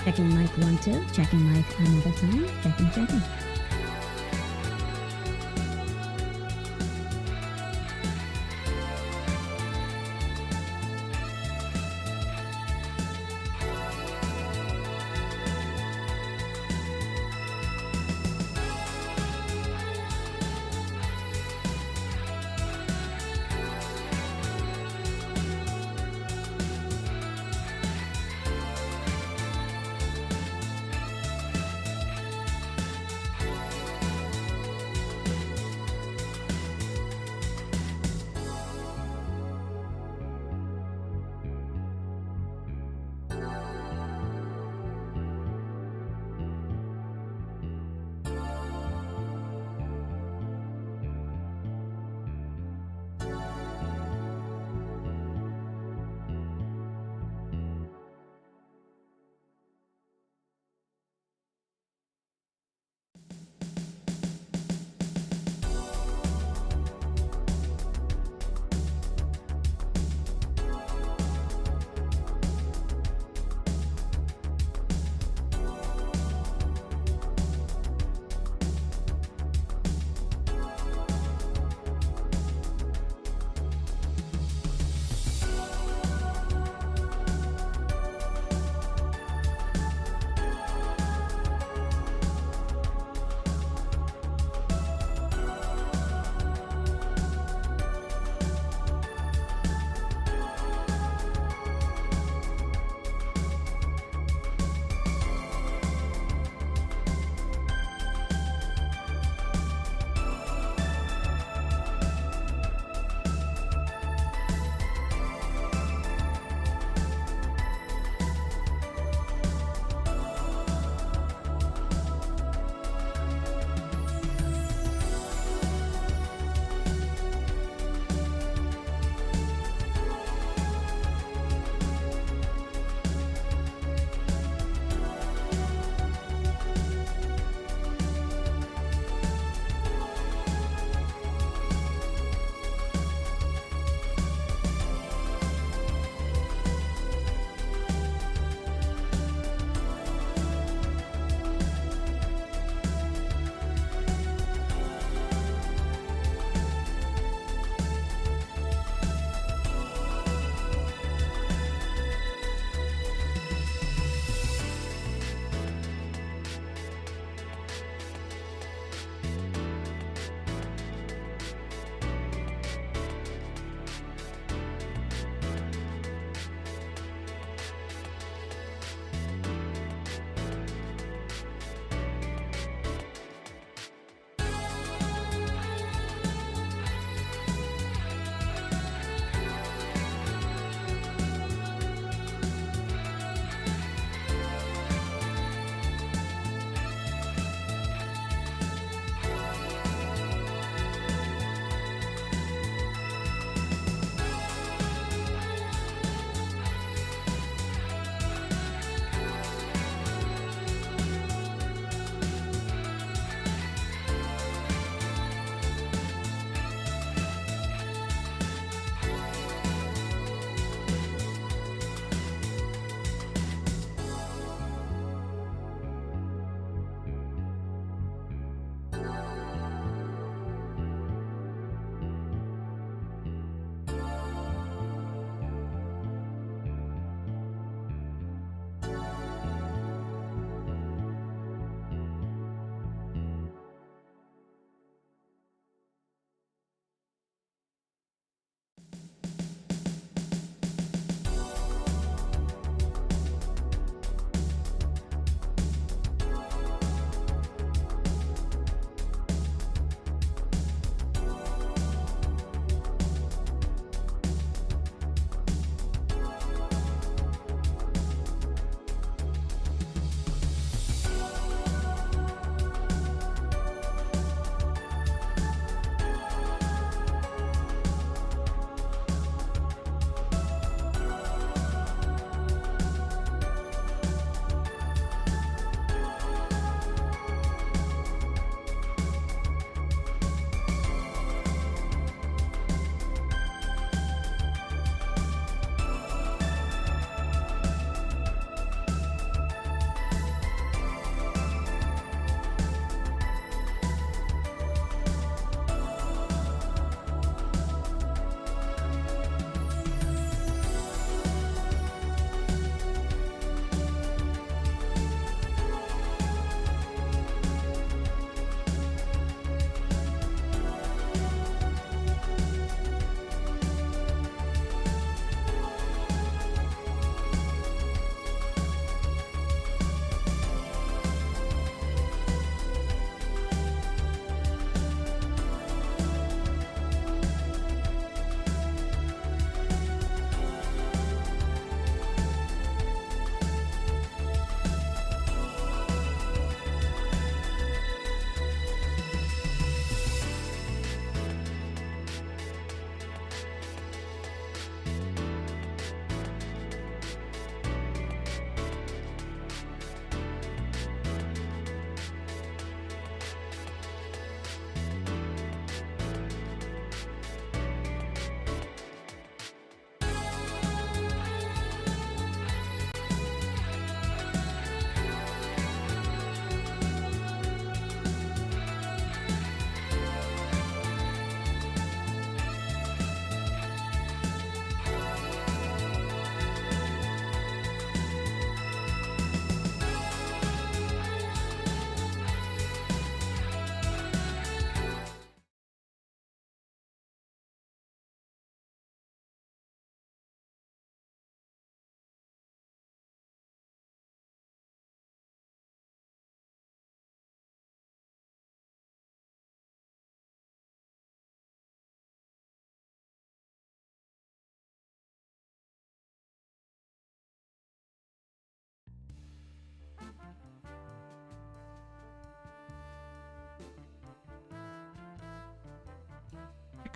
Checking mic 1, 2. Checking mic another time. Checking.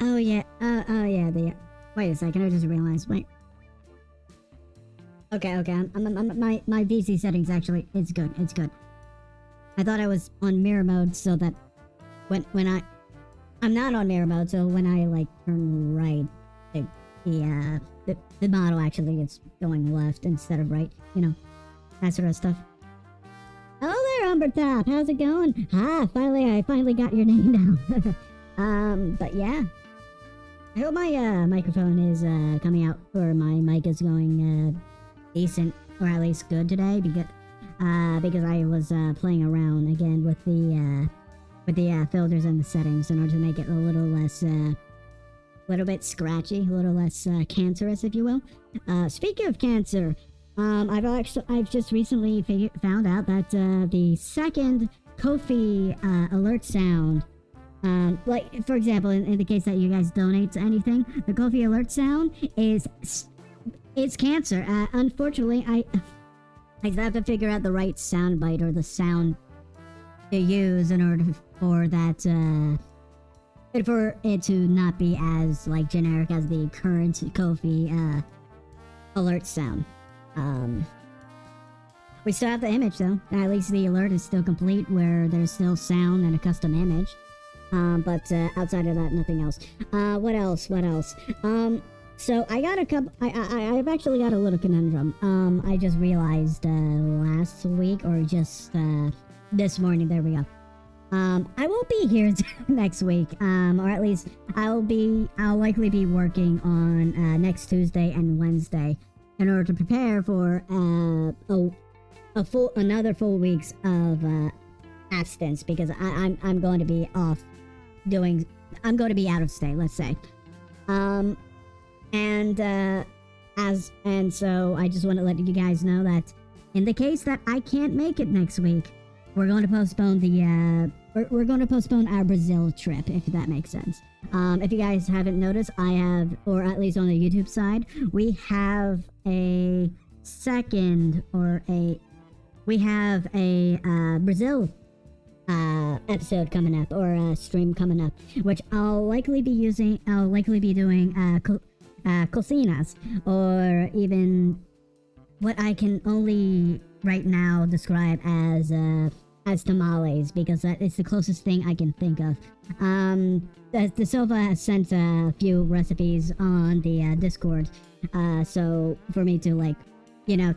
Oh yeah. Oh yeah. Wait a second. I just realized. Wait. Okay. My VC settings actually. It's good. It's good. I thought I was on mirror mode so that I'm not on mirror mode, so when I like turn right, the model actually is going left instead of right. You know, that sort of stuff. Hello there, Umbertop. How's it going? I finally got your name down. But yeah. I hope my microphone is coming out, or my mic is going decent, or at least good today, because I was playing around again with the filters and the settings in order to make it a little less, little bit scratchy, a little less cancerous, if you will. Speaking of cancer, I've just recently found out that the second Kofi alert sound, like for example, in the case that you guys donate to anything, the Kofi alert sound it's cancer. Unfortunately, I have to figure out the right sound bite or the sound to use in order for that for it to not be as like generic as the current Kofi alert sound. We still have the image though. At least the alert is still complete, where there's still sound and a custom image. But outside of that, nothing else. What else? So I got a couple. I've actually got a little conundrum. I just realized last week, or just this morning. There we go. I won't be here next week. Or at least I'll likely be working on next Tuesday and Wednesday in order to prepare for another full weeks of abstinence, because I'm going to be off doing. I'm going to be out of state. Let's say. And so I just want to let you guys know that in the case that I can't make it next week, we're going to postpone we're going to postpone our Brazil trip, if that makes sense. If you guys haven't noticed, I have, or at least on the YouTube side, we have a Brazil episode coming up, or a stream coming up, which I'll likely be doing cocinas, or even what I can only right now describe as tamales, because that is the closest thing I can think of. The Silva has sent a few recipes on the Discord, so for me to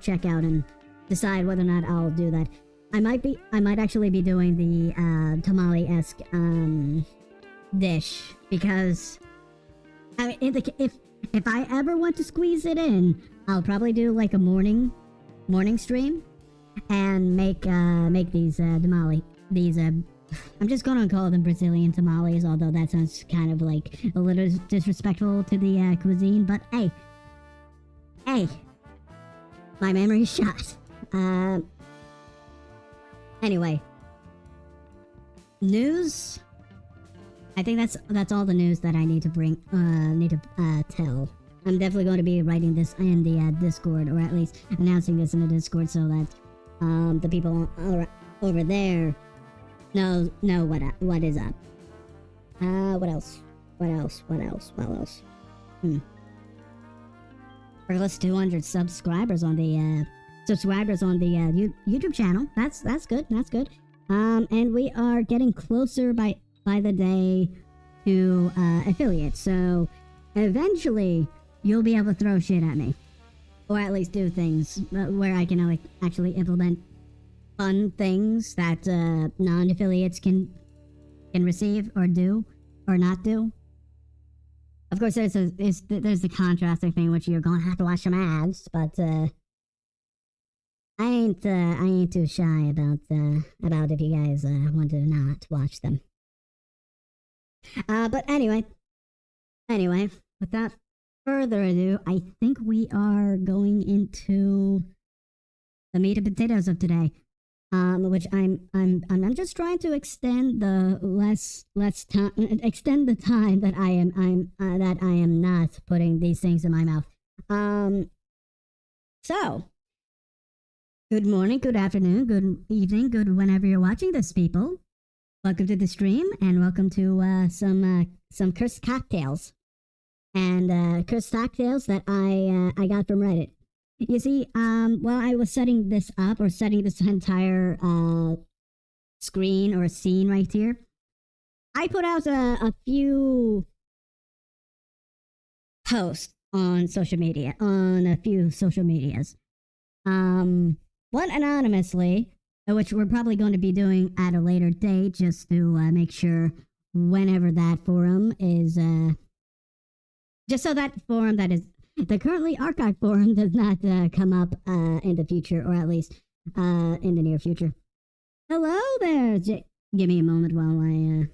check out and decide whether or not I'll do that. I might actually be doing the tamale-esque dish, because I mean, if I ever want to squeeze it in, I'll probably do like a morning stream and make these tamale. I'm just gonna call them Brazilian tamales, although that sounds kind of like a little disrespectful to the cuisine. But hey, my memory's shot. Anyway, news. I think that's all the news that I need to tell. I'm definitely going to be writing this in the Discord, or at least announcing this in the Discord, so that the people over there know what is up. What else? We're close to 200 subscribers on the YouTube channel. That's good. And we are getting closer by the day to affiliates. So eventually you'll be able to throw shit at me, or at least do things where I can actually implement fun things that non-affiliates can receive or do or not do. Of course, there's the contrasting thing, which you're gonna have to watch some ads, but I ain't too shy about if you guys want to not watch them. But anyway, without further ado, I think we are going into the meat and potatoes of today. Which I'm just trying to extend the extend the time that I am not putting these things in my mouth. So good morning, good afternoon, good evening, good whenever you're watching this, people. Welcome to the stream, and welcome to some cursed cocktails, and cursed cocktails that I got from Reddit. You see, while I was setting this up, or setting this entire screen or scene right here, I put out a few posts on social media, on a few social medias. One anonymously, which we're probably going to be doing at a later date, just to make sure whenever that forum is, just so that forum that is the currently archived forum does not come up in the future, or at least in the near future. Hello there, give me a moment while I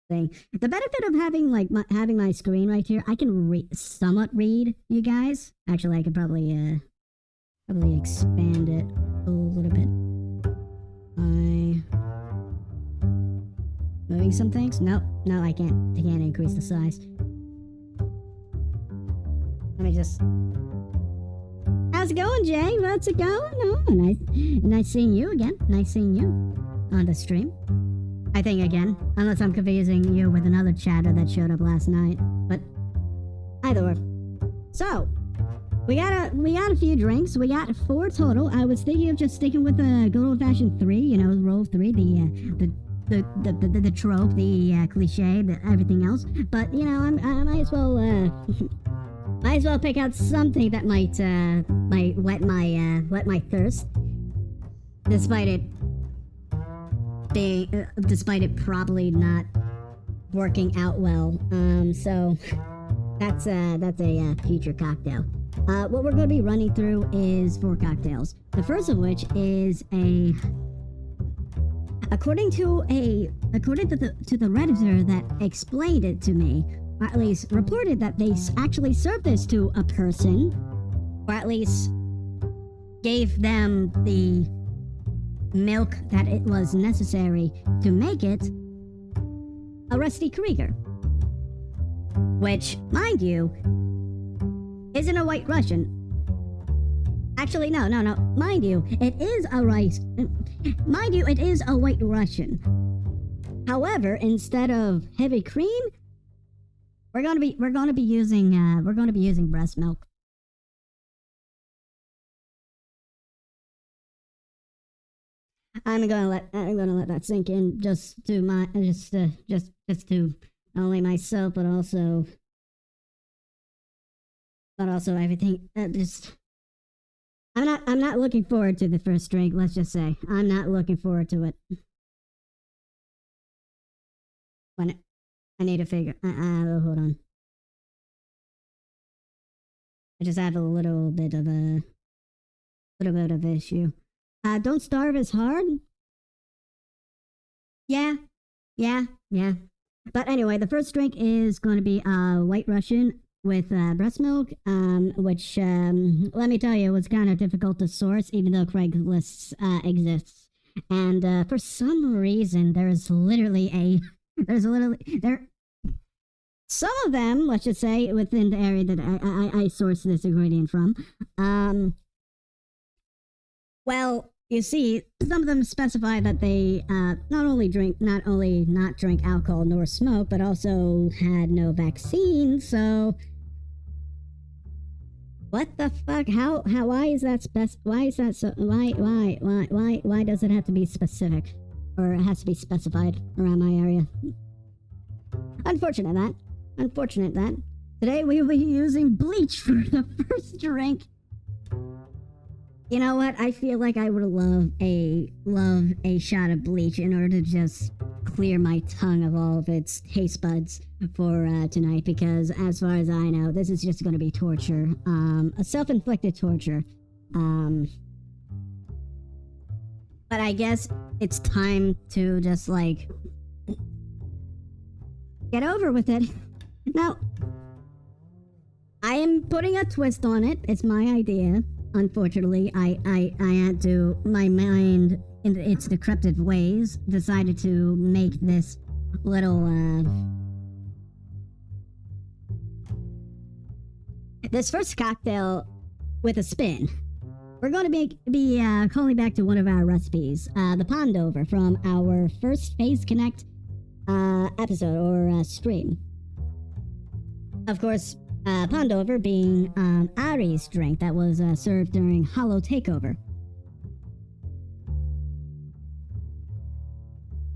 thing. The benefit of having having my screen right here, I can somewhat read you guys. Actually, I could probably expand it a little bit. Moving some things? No, I can't. I can't increase the size. Let me just. How's it going, Jay? What's it going? Oh, nice seeing you again. Nice seeing you on the stream. I think again, unless I'm confusing you with another chatter that showed up last night. But either way. So we got a few drinks. We got 4 total. I was thinking of just sticking with the good old fashioned 3. You know, roll of 3. The trope, the cliche, everything else. But you know, I might as well pick out something that might whet my thirst, despite it probably not working out well. So that's a future cocktail. What we're going to be running through is 4 cocktails. The first of which is according to the Redditor that explained it to me, or at least reported that they actually served this to a person, or at least gave them the milk that it was necessary to make it, a Rusty Krieger. Which, mind you, isn't a White Russian. Actually, no. Mind you, it is a White Russian. However, instead of heavy cream, we're gonna be using breast milk. I'm gonna let that sink in, just to not only myself, but also everything. I'm not looking forward to the first drink. Let's just say I'm not looking forward to it. I need to figure. Hold on. I just have a little bit of issue. Don't starve is hard. Yeah. But anyway, the first drink is going to be White Russian with breast milk, which let me tell you was kind of difficult to source, even though Craigslist exists. And for some reason, there's some of them, let's just say, within the area that I sourced this ingredient from. Well, you see, some of them specify that they not only not drink alcohol nor smoke, but also had no vaccine. So, what the fuck? Why is that why does it have to be specific, or it has to be specified around my area? Unfortunate that. Today we will be using bleach for the first drink. You know what? I feel like I would love a shot of bleach in order to just clear my tongue of all of its taste buds for tonight, because as far as I know, this is just going to be torture, a self-inflicted torture. But I guess it's time to just get over with it. Now, I am putting a twist on it. It's my idea. Unfortunately, I had to, my mind, in its decrepit ways, decided to make this little, this first cocktail with a spin. we're going to be calling back to one of our recipes, the Pondover from our first Phase Connect episode or stream. Of course, Pondover being Airi's drink that was served during Hollow Takeover.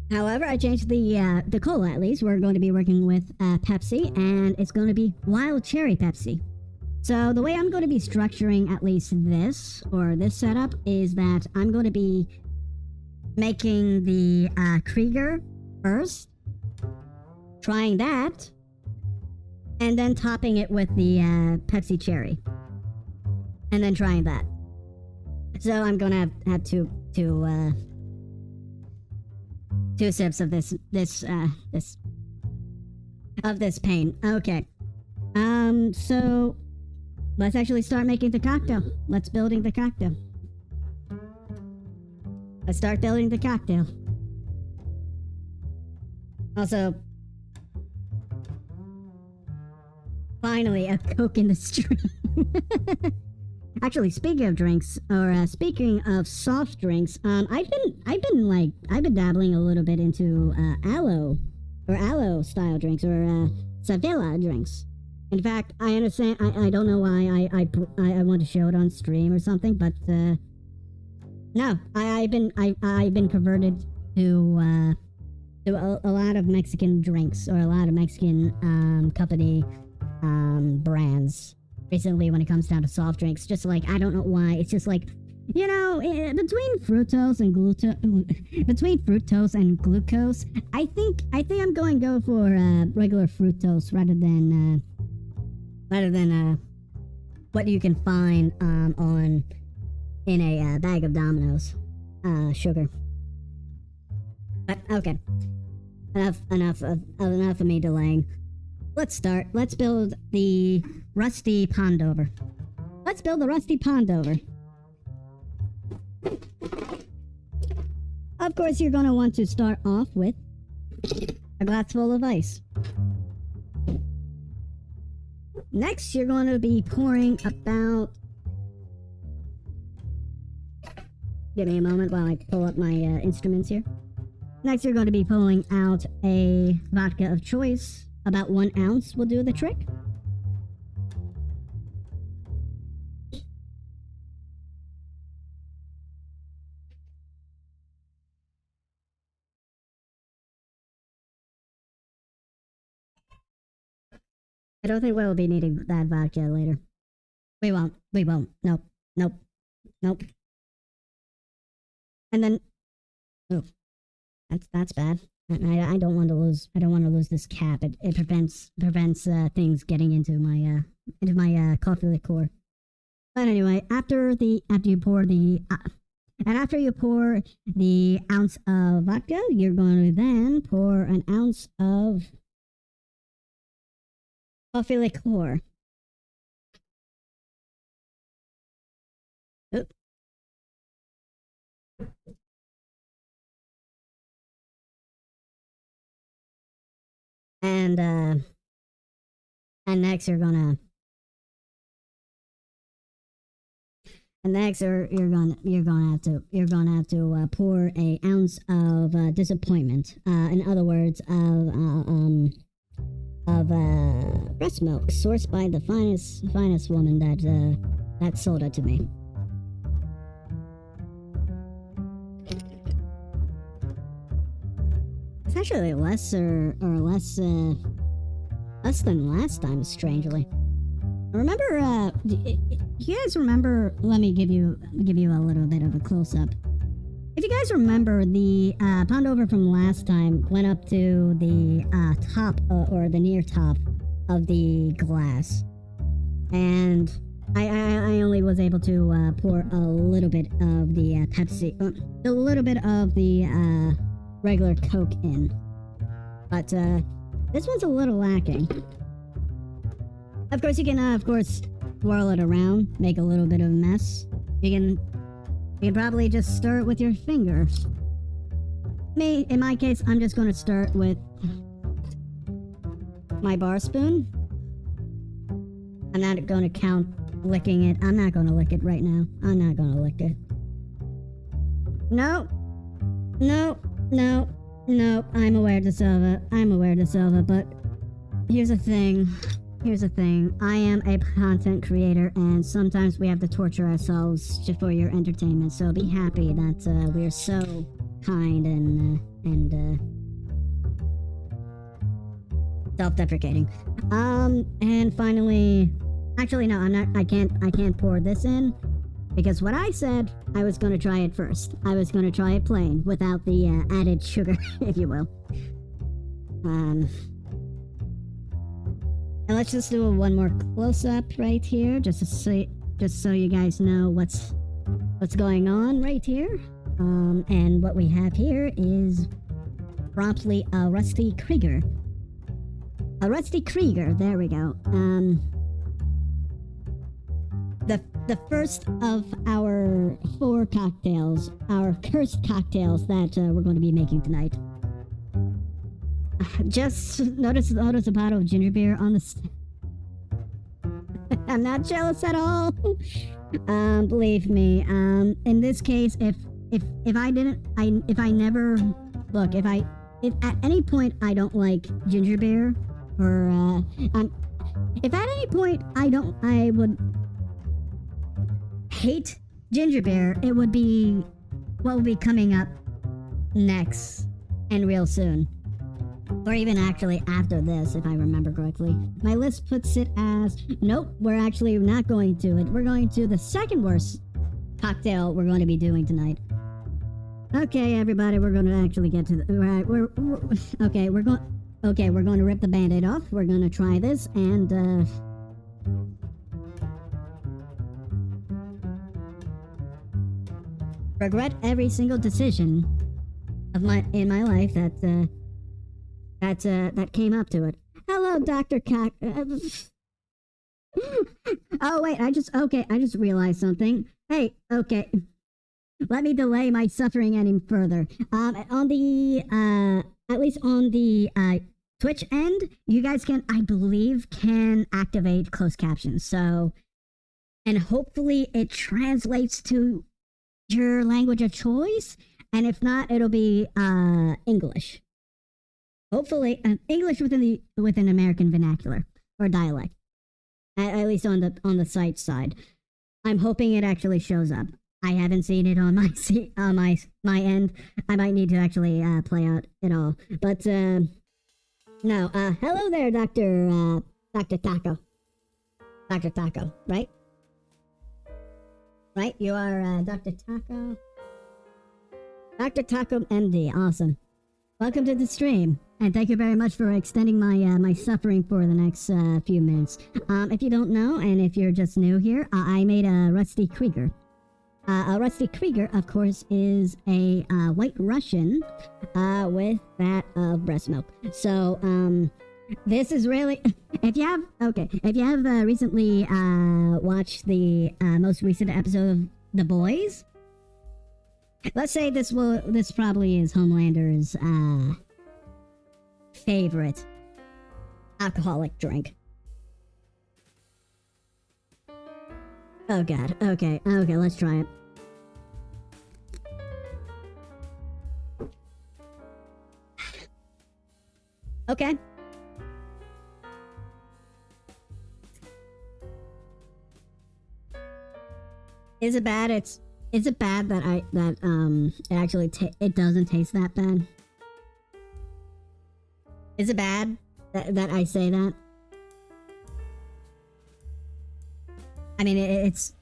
However, I changed the cola at least. We're going to be working with Pepsi, and it's going to be Wild Cherry Pepsi. So the way I'm going to be structuring at least this setup is that I'm going to be making the Krieger first, trying that, and then topping it with the Pepsi Cherry, and then trying that. So I'm going to have two sips of this pain. Okay. So let's actually start making the cocktail. Let's building the cocktail. Let's start building the cocktail. Also, finally a Coke in the stream. Actually, speaking of drinks, or speaking of soft drinks, I've been dabbling a little bit into aloe style drinks, or Sevilla drinks. In fact, I understand. I don't know why I want to show it on stream or something, but no, I've been converted to a lot of Mexican drinks, or a lot of Mexican company brands recently when it comes down to soft drinks. Just like, I don't know why, it's just like, you know, between fructose and glucose, I think I'm going to go for regular fructose rather than what you can find in a bag of Domino's sugar. But okay, enough of me delaying. Let's start. Let's build the Rusty Pondover. Let's build the Rusty Pondover. Of course, you're going to want to start off with a glass full of ice. Next, you're going to be pouring about... Give me a moment while I pull up my instruments here. Next, you're going to be pulling out a vodka of choice. About 1 ounce will do the trick. I don't think we'll be needing that vodka later. We won't. Nope. And then, oh, that's bad. I don't want to lose this cap. It prevents things getting into my coffee liqueur. But anyway, after you pour the ounce of vodka, you're going to then pour an ounce of coffee liqueur. Oop. And next you're gonna you're gonna have to pour a ounce of disappointment. In other words, of breast milk sourced by the finest woman that sold it to me. It's actually less than last time, strangely. Remember, you guys remember, let me give you a little bit of a close-up. If you guys remember, the Pondover from last time went up to the top, or the near top of the glass. And I only was able to pour a little bit of the Pepsi, a little bit of the regular Coke in. But this one's a little lacking. Of course, you can, swirl it around, make a little bit of a mess. You can probably just stir it with your finger. In my case, I'm just going to stir it with my bar spoon. I'm not going to count licking it. I'm not gonna lick it right now. I'm not gonna lick it. No. No. No. No. I'm aware to Silva. I'm aware to Silva, but here's the thing. Here's the thing. I am a content creator, and sometimes we have to torture ourselves just for your entertainment. So be happy that we are so kind and self-deprecating. And finally, actually no, I'm not. I can't pour this in because what I said, I was going to try it first. I was going to try it plain without the added sugar, if you will. And let's just do one more close-up right here, just so you guys know what's going on right here. And what we have here is promptly a Rusty Krieger. A Rusty Krieger, there we go. The first of our 4 cocktails, our cursed cocktails that we're going to be making tonight. Just notice a bottle of ginger beer on the I'm not jealous at all. Believe me. In this case, if I at any point I don't like ginger beer, or if at any point I would hate ginger beer, it would be what will be coming up next and real soon. Or even actually after this, if I remember correctly. My list puts it as, nope, we're actually not going to it. We're going to the second worst cocktail we're going to be doing tonight. Okay, everybody, we're going to actually get to the... We're going to rip the Band-Aid off. We're going to try this, and, regret every single decision in my life that came up to it. Hello, Dr. Cock... Oh, wait, I just realized something. Hey, okay. Let me delay my suffering any further. On the, at least on the, Twitch end, you guys can activate closed captions, so... And hopefully it translates to your language of choice, and if not, it'll be, English. Hopefully, English within American vernacular or dialect, at least on the site side. I'm hoping it actually shows up. I haven't seen it on my end. I might need to actually play out it all. But no. Hello there, Dr. Taco. Dr. Taco, right? Right, you are Dr. Taco. Dr. Taco MD, awesome. Welcome to the stream, and thank you very much for extending my suffering for the next few minutes. If you don't know, and if you're just new here, I made a Rusty Krieger. A Rusty Krieger, of course, is a White Russian with that of breast milk. So, this is really... If you have recently watched the most recent episode of The Boys... Let's say this probably is Homelander's favorite alcoholic drink. Oh god, okay, let's try it. Okay. Is it bad? Is it bad that it doesn't taste that bad? Is it bad that I say that? I mean, it's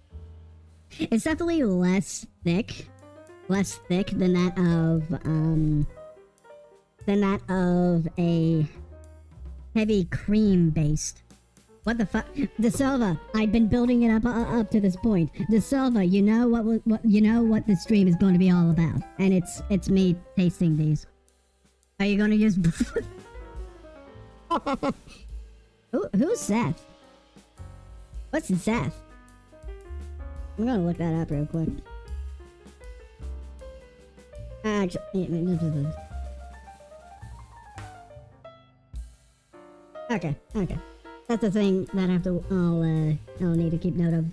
definitely less thick than that of a heavy cream based. What the fuck? DeSilva, I've been building it up to this point. DeSilva, you know what this stream is going to be all about, and it's me tasting these. Are you going to use? Who's Seth? What's Seth? I'm gonna look that up real quick. Actually, okay. that's a thing that I'll need to keep note of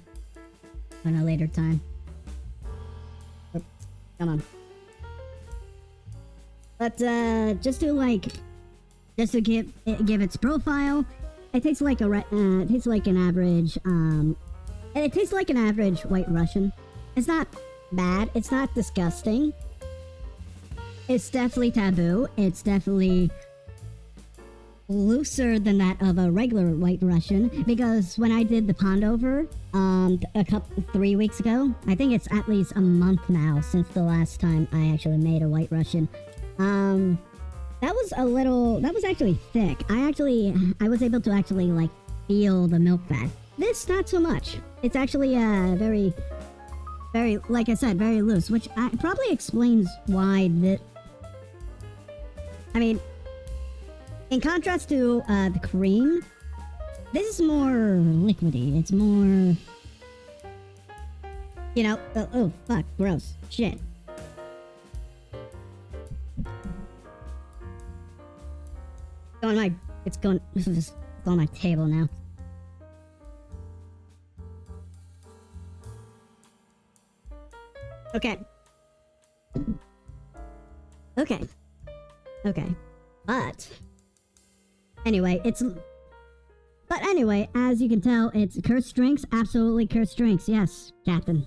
on a later time. Oops, come on. But just to give its profile, it tastes like it tastes like an average it tastes like an average White Russian. It's not bad. It's not disgusting. It's definitely taboo. It's definitely looser than that of a regular White Russian, because when I did the Pondover 3 weeks ago, I think it's at least a month now since the last time I actually made a White Russian. That was actually thick. I was able to actually like feel the milk fat. This not so much. It's actually very, like I said, very loose, which probably explains why I mean, in contrast to the cream, this is more liquidy. It's more, you know, oh fuck, gross, shit. This is on my table now. Okay. But anyway, as you can tell, it's cursed drinks. Absolutely cursed drinks. Yes, Captain.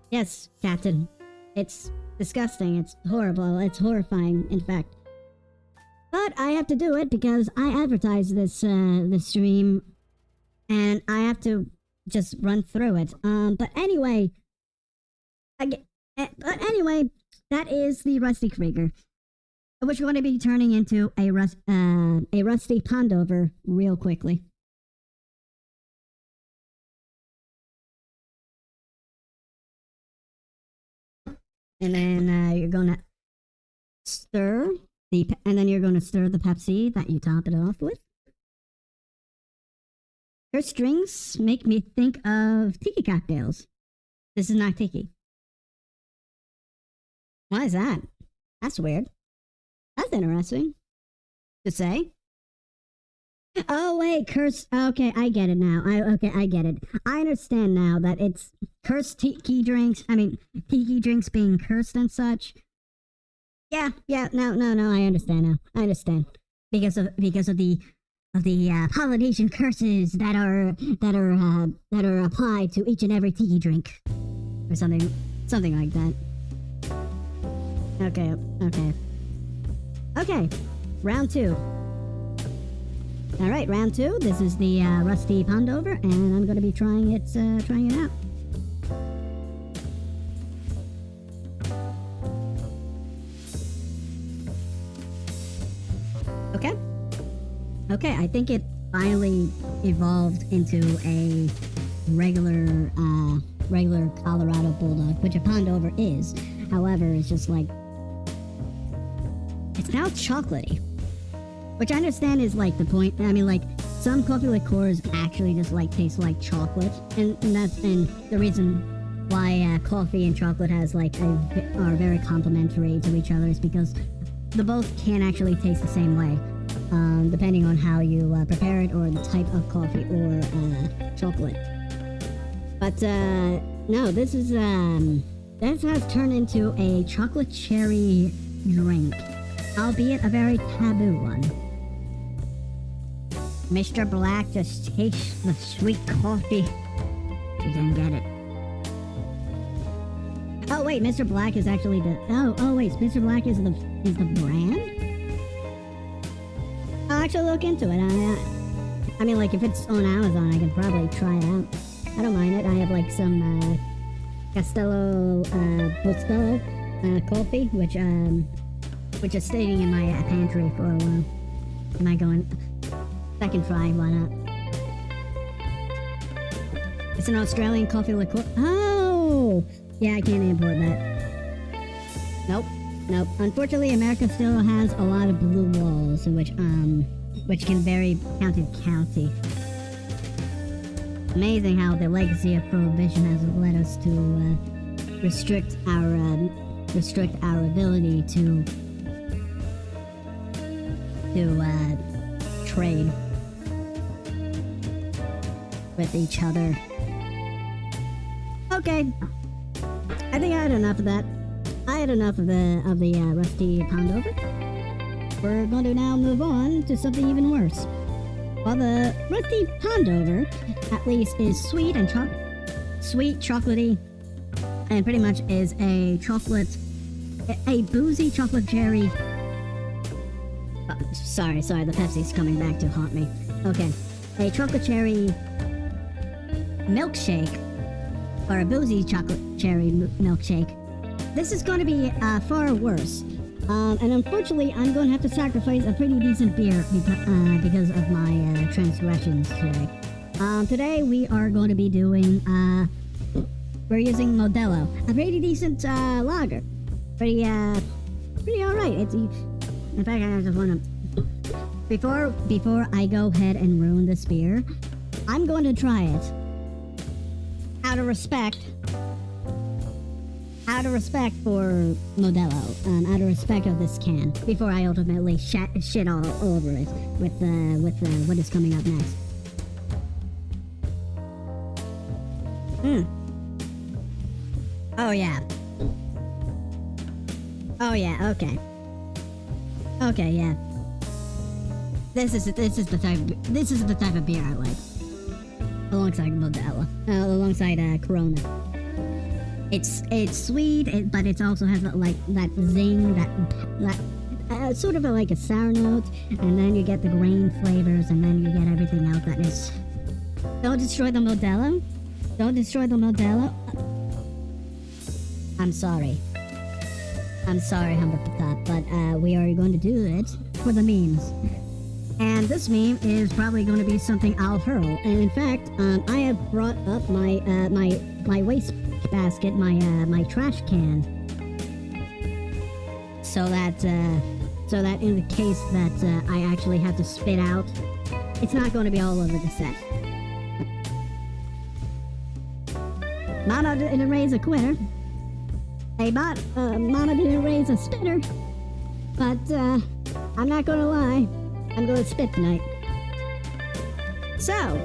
Yes, Captain. It's disgusting. It's horrible. It's horrifying, in fact. But I have to do it because I advertise this stream, and I have to just run through it. But anyway, that is the Rusty Krieger, which we're going to be turning into a Rusty Pondover real quickly. And then you're going to stir and then you're going to stir the Pepsi that you top it off with. Her strings make me think of tiki cocktails. This is not tiki. Why is that? That's weird. That's interesting to say. Oh wait, cursed. Okay, I get it now. I get it. I understand now that it's cursed tiki drinks. I mean, tiki drinks being cursed and such. Yeah. No. I understand now. I understand because of the Polynesian curses that are applied to each and every tiki drink, or something like that. Okay. Round 2. All right, round 2. This is the Rusty Pondover, and I'm going to be trying it out. Okay, I think it finally evolved into a regular Colorado Bulldog, which a Pondover is. However, it's just like, it's now chocolatey, which I understand is like the point. I mean, like, some coffee liqueurs actually just like taste like chocolate, and the reason why coffee and chocolate are very complementary to each other is because the both can actually taste the same way, depending on how you prepare it or the type of coffee or chocolate. But no, this has turned into a chocolate cherry drink, albeit a very taboo one. Mr. Black just tastes the sweet coffee. You didn't get it. Oh wait, Mr. Black is actually the. Oh wait, Mr. Black is the brand. I'll actually look into it. I mean, like, if it's on Amazon, I can probably try it out. I don't mind it. I have like some Castello Bustelo coffee, which is staying in my pantry for a while. Am I going? Second try, why not? It's an Australian coffee liqueur. Oh! Yeah, I can't import that. Nope. Unfortunately, America still has a lot of blue walls, which can vary county to county. Amazing how the legacy of prohibition has led us to restrict our ability to trade. with each other. Okay, I think I had enough of that. I had enough of the rusty Pondover. We're going to now move on to something even worse. Well, the rusty Pondover, at least, is sweet and sweet, chocolatey, and pretty much is a boozy chocolate cherry. Oh, sorry, the Pepsi's coming back to haunt me. Okay, a chocolate cherry milkshake, or a boozy chocolate cherry milkshake. This is going to be far worse. And unfortunately, I'm going to have to sacrifice a pretty decent beer because of my transgressions today. Today we are going to be doing, we're using Modelo, a pretty decent lager. Pretty alright. In fact, I just want to, before I go ahead and ruin this beer, I'm going to try it. Out of respect for Modelo, out of respect of this can, before I ultimately shit all over it with what is coming up next. Oh yeah, okay, yeah. This is the type of beer I like. Alongside Modelo, alongside Corona. It's sweet, but it also has that zing, that sort of like a sour note, and then you get the grain flavors, and then you get everything else that is. Don't destroy the Modelo. Don't destroy the Modelo. I'm sorry, Humber Patap, but we are going to do it for the memes. And this meme is probably going to be something I'll hurl. And in fact, I have brought up my waste basket, my trash can, so that in the case that I actually have to spit out, it's not going to be all over the set. Mama didn't raise a quitter. Mama didn't raise a spitter. But I'm not gonna lie, I'm gonna spit tonight. So,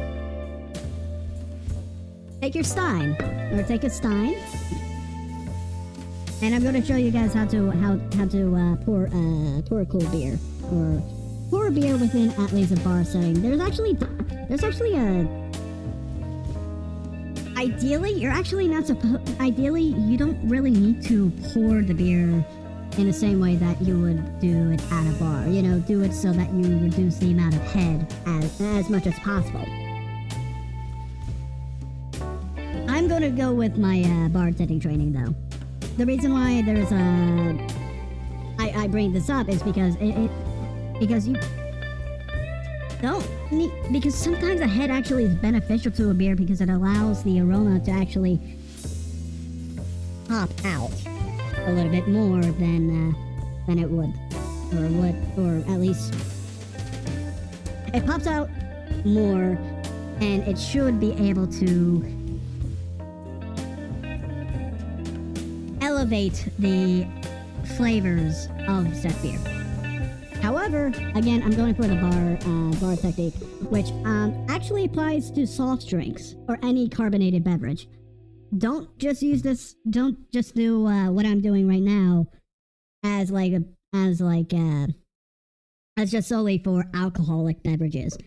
take your stein, or take a stein, and I'm gonna show you guys how to pour a cool beer, or pour a beer within at least a bar setting. There's actually a. Ideally, you're actually not supposed. Ideally, you don't really need to pour the beer in the same way that you would do it at a bar. You know, do it so that you reduce the amount of head as much as possible. I'm gonna go with my bartending training though. The reason why there's I bring this up is because because you don't need, because sometimes a head actually is beneficial to a beer because it allows the aroma to actually pop out a little bit more than it would, or at least it pops out more, and it should be able to elevate the flavors of said beer. However, again, I'm going for the bar technique, which actually applies to soft drinks or any carbonated beverage. Don't just use this. Don't just do what I'm doing right now as just solely for alcoholic beverages.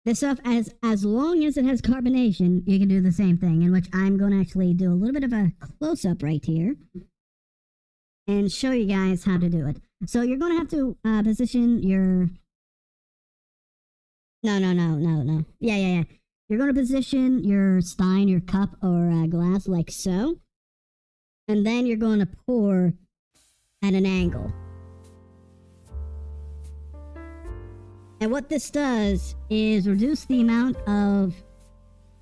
This stuff, as long as it has carbonation, you can do the same thing. In which I'm going to actually do a little bit of a close up right here and show you guys how to do it. So you're going to have to position your... No. Yeah. You're going to position your stein, your cup, or glass like so. And then you're going to pour at an angle. And what this does is reduce the amount of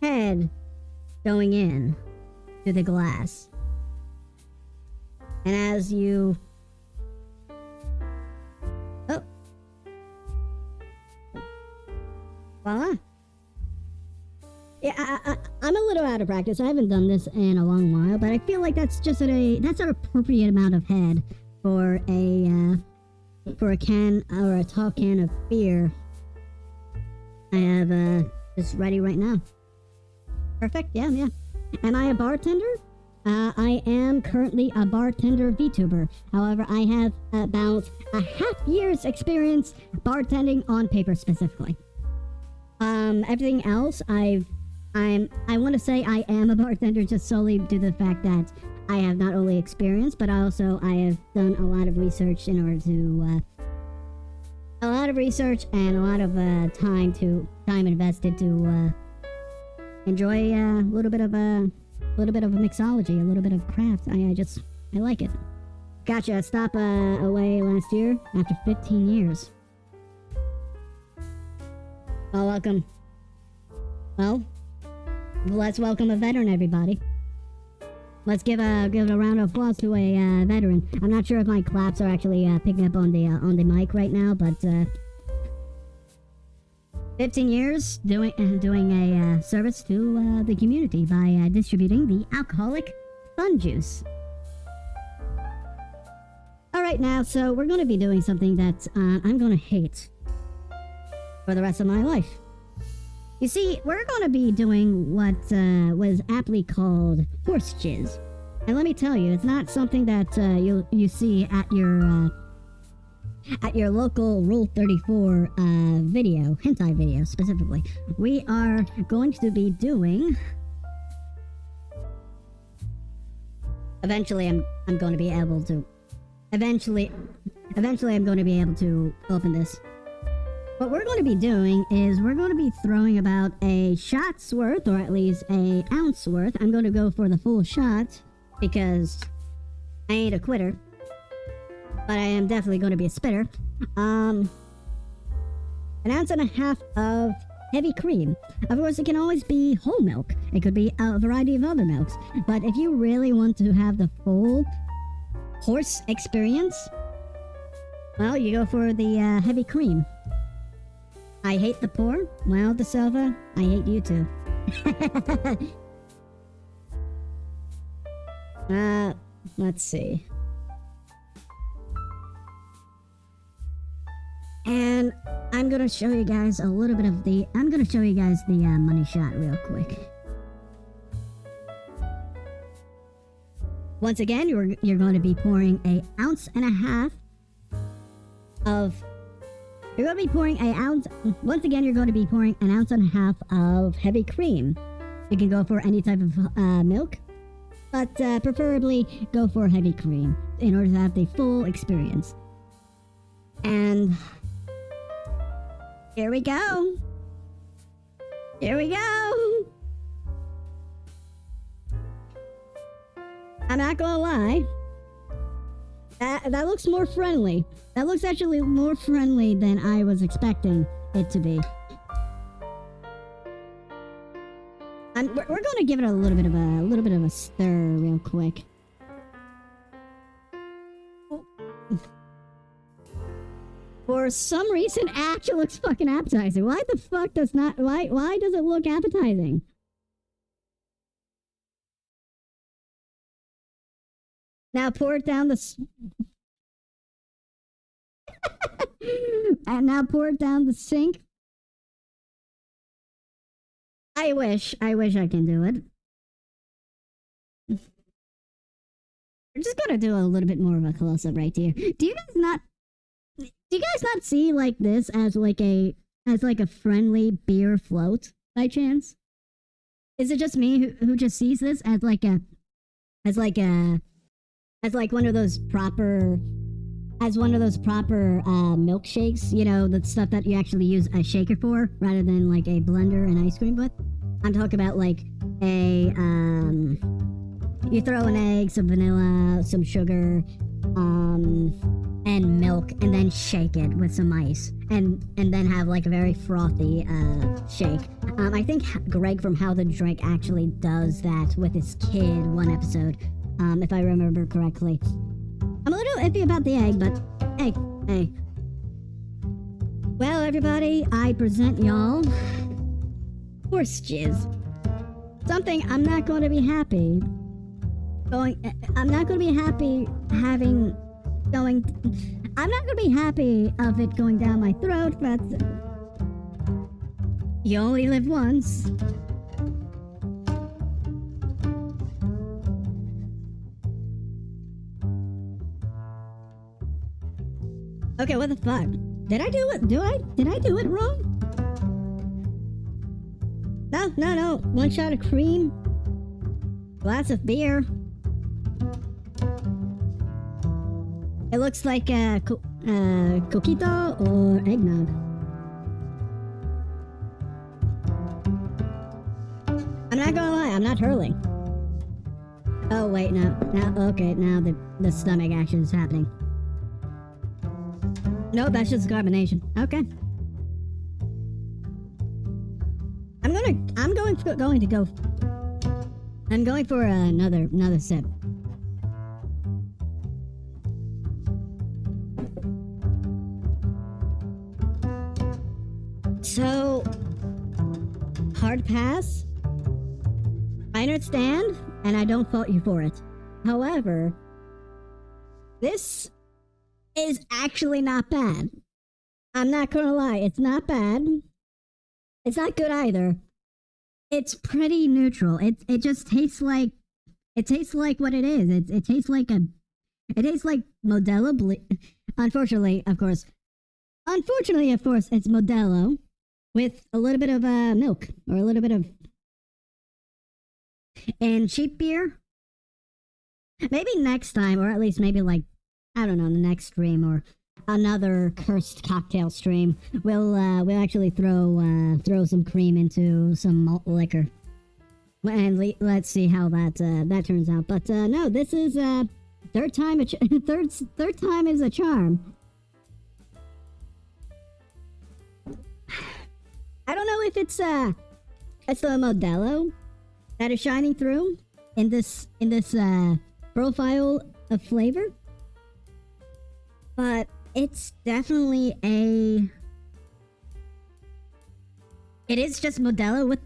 head going in to the glass. And as you... Oh. Voila. Yeah, I'm a little out of practice. I haven't done this in a long while, but I feel like that's just that's an appropriate amount of head for a can or a tall can of beer. I have just ready right now. Perfect, yeah, yeah. Am I a bartender? I am currently a bartender Vtuber. However, I have about a half year's experience bartending on paper specifically. Everything else, I want to say I am a bartender just solely due to the fact that I have not only experience, but also I have done a lot of research in order to, a lot of research and a lot of time invested to enjoy a little bit of a mixology, a little bit of craft. I like it. Gotcha. Stop away last year after 15 years. Well, welcome. Well, let's welcome a veteran, everybody. Let's give a round of applause to a veteran. I'm not sure if my claps are actually picking up on the mic right now, but 15 years doing a service to the community by distributing the alcoholic fun juice. All right, now, so we're going to be doing something that I'm going to hate for the rest of my life. You see, we're going to be doing what was aptly called horse jizz. And let me tell you, it's not something that you see at your local Rule 34 video, hentai video specifically. We are going to be doing... Eventually I'm going to be able to... Eventually I'm going to be able to open this. What we're going to be doing is we're going to be throwing about a shot's worth, or at least an ounce worth. I'm going to go for the full shot because I ain't a quitter, but I am definitely going to be a spitter. An ounce and a half of heavy cream. Of course, it can always be whole milk. It could be a variety of other milks. But if you really want to have the full horse experience, well, you go for the heavy cream. I hate the poor. Well, De Silva, I hate you too. Let's see. And I'm gonna show you guys a little bit of the... I'm gonna show you guys the money shot real quick. Once again, you're going to be pouring an ounce and a half of... You're going to be pouring an ounce... Once again, you're going to be pouring an ounce and a half of heavy cream. You can go for any type of milk, but preferably go for heavy cream in order to have the full experience. And... Here we go. Here we go. I'm not gonna lie. That looks more friendly. That looks actually more friendly than I was expecting it to be. We're gonna give it a little bit of a stir real quick. For some reason, it actually looks fucking appetizing. Why the fuck does not... Why does it look appetizing? Now pour it down the... And now pour it down the sink. I wish I can do it. We're just gonna do a little bit more of a close-up right here. Do you guys not see like this as like a friendly beer float by chance? Is it just me who just sees this as like one of those proper milkshakes, you know, the stuff that you actually use a shaker for rather than like a blender and ice cream with? I'm talking about like you throw an egg, some vanilla, some sugar, and milk, and then shake it with some ice, and then have like a very frothy shake. I think Greg from How to Drink actually does that with his kid one episode, if I remember correctly. I'm a little iffy about the egg, but hey. Well, everybody, I present y'all horse jizz. Something I'm not going to be happy of it going down my throat, but you only live once. Okay, what the fuck? Did I do it? Did I do it wrong? No. 1 shot of cream. Glass of beer. It looks like coquito or eggnog. I'm not gonna lie, I'm not hurling. Oh wait, no. Okay, now the stomach action is happening. No, that's just carbonation. Okay. I'm going for another sip. So, hard pass. I understand, and I don't fault you for it. However, this is actually not bad. I'm not gonna lie, it's not bad. It's not good either. It's pretty neutral. It just tastes like what it is. It tastes like Modelo. Unfortunately, of course, it's Modelo with a little bit of milk or a little bit of. And cheap beer. Maybe next time, or at least maybe like I don't know, the next stream or another cursed cocktail stream, we'll actually throw some cream into some malt liquor, and let's see how that turns out. But no, this is third time is a charm. I don't know if it's the Modelo that is shining through in this profile of flavor, but it's definitely it is just Modelo with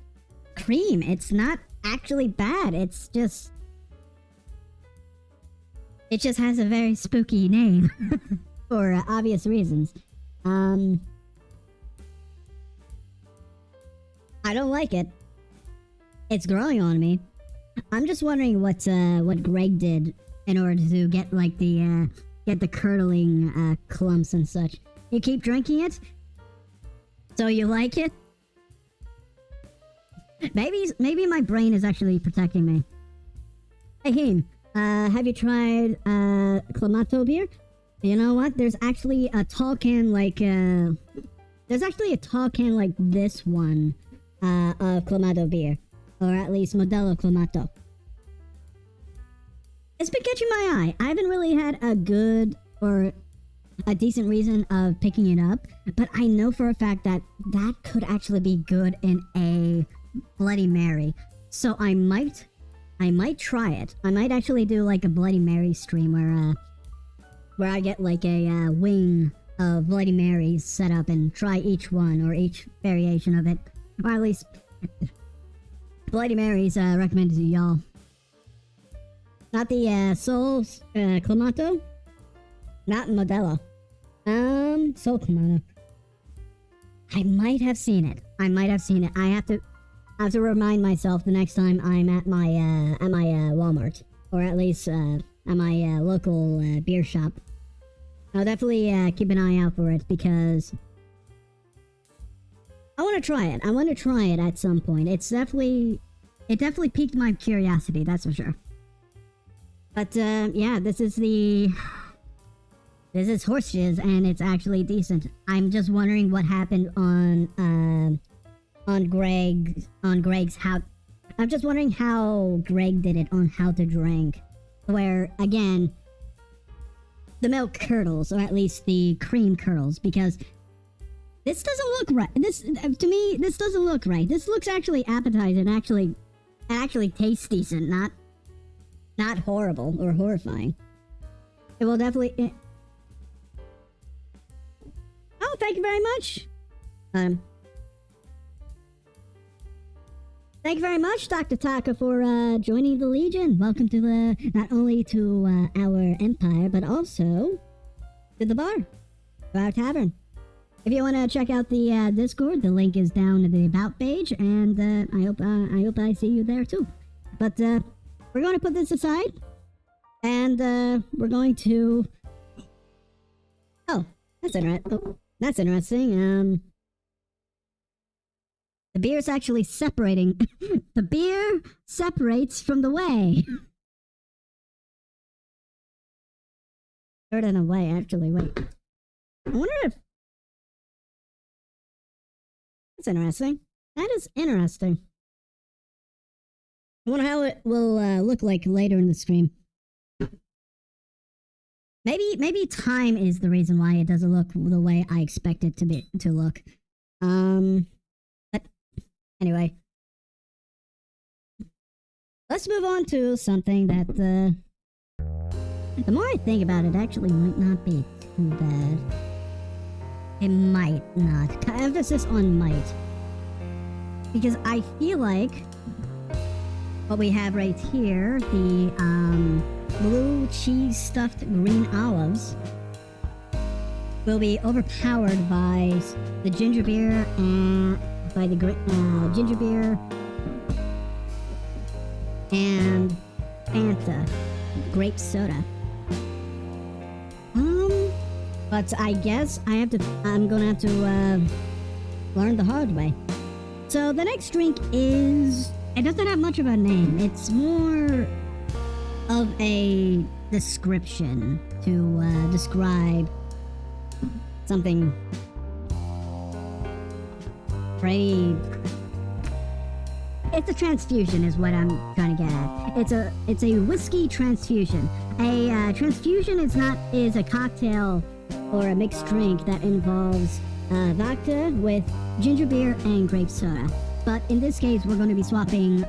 cream. It's not actually bad. It just has a very spooky name for obvious reasons. I don't like it. It's growing on me. I'm just wondering what Greg did in order to get like the curdling clumps and such. You keep drinking it, so you like it. Maybe my brain is actually protecting me. Hey, Himm, have you tried Clamato beer? You know what? There's actually a tall can like this one of Clamato beer. Or at least Modelo Clamato. It's been catching my eye. I haven't really had a good or a decent reason of picking it up, but I know for a fact that could actually be good in a Bloody Mary. So I might try it. I might actually do like a Bloody Mary stream where I get like a wing of Bloody Marys set up and try each one or each variation of it, or at least Bloody Marys recommended to y'all. Not the Soul Clamato. Not Modelo. Soul Clamato. I might have seen it. I have to remind myself the next time I'm at my Walmart, or at least at my local beer shop. I'll definitely keep an eye out for it because I want to try it. I want to try it at some point. It definitely piqued my curiosity, that's for sure. But yeah, this is horse jizz, and it's actually decent. I'm just wondering what happened on Greg's how. I'm just wondering how Greg did it on How to Drink, where again the milk curdles, or at least the cream curdles, because this doesn't look right. This doesn't look right. This looks actually appetizing. Actually tastes decent, not horrible or horrifying. It will definitely. Oh, thank you very much. Thank you very much, Dr. Taka, for joining the Legion. Welcome to not only to our empire, but also to the bar, to our tavern. If you want to check out the Discord, the link is down at the About page, and I hope I see you there too. But we're going to put this aside, and we're going to. Oh, That's interesting. The beer's actually separating. The beer separates from the whey. Third in a way, actually. Wait. I wonder if... That's interesting. That is interesting. I wonder how it will look like later in the stream. Maybe time is the reason why it doesn't look the way I expect it to look. But anyway, let's move on to something that the more I think about it, actually might not be too bad. It might not. Emphasis on might, because I feel like what we have right here, the blue cheese stuffed green olives, will be overpowered by the ginger beer and by the ginger beer and Fanta grape soda. But I guess I'm gonna have to learn the hard way. So the next drink is, it doesn't have much of a name. It's more of a description to describe something pretty. It's a transfusion is what I'm trying to get at. It's a whiskey transfusion. A transfusion is a cocktail or a mixed drink that involves vodka with ginger beer and grape soda. But in this case, we're going to be swapping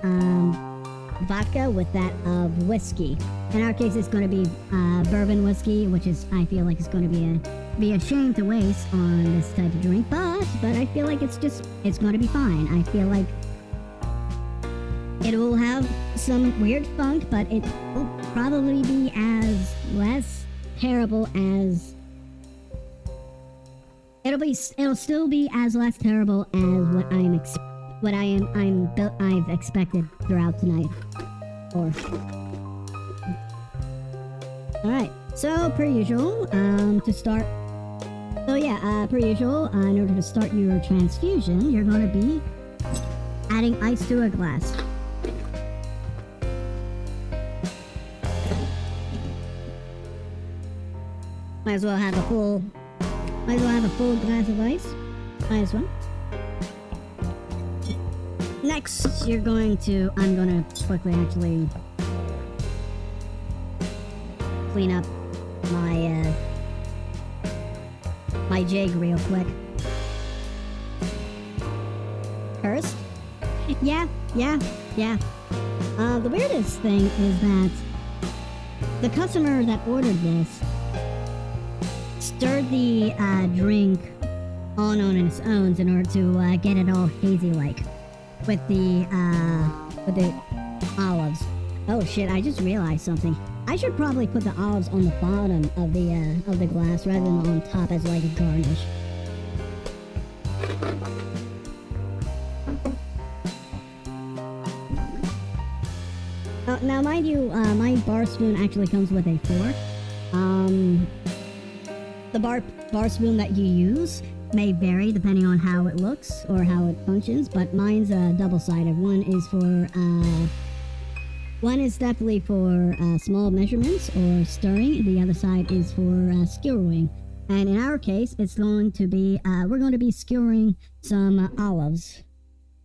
vodka with that of whiskey. In our case, it's going to be bourbon whiskey, which is, I feel like, it's going to be a shame to waste on this type of drink. But I feel like it's going to be fine. I feel like it will have some weird funk, but it will probably be as less terrible as. It'll still be as less terrible as I've expected throughout tonight. Alright, so per usual, to start. So yeah, per usual, in order to start your transfusion, you're gonna be adding ice to a glass. Might as well have a full glass of ice. Might as well. Next, I'm gonna quickly actually clean up my jig real quick. First? Yeah. The weirdest thing is that the customer that ordered this stirred the drink on its own in order to get it all hazy-like with the olives. Oh shit! I just realized something. I should probably put the olives on the bottom of the glass rather than on top as like a garnish. Now, mind you, my bar spoon actually comes with a fork. The bar spoon that you use may vary depending on how it looks or how it functions, but mine's double-sided. One is definitely for small measurements or stirring. The other side is for skewering. And in our case, it's going to be we're going to be skewering some olives,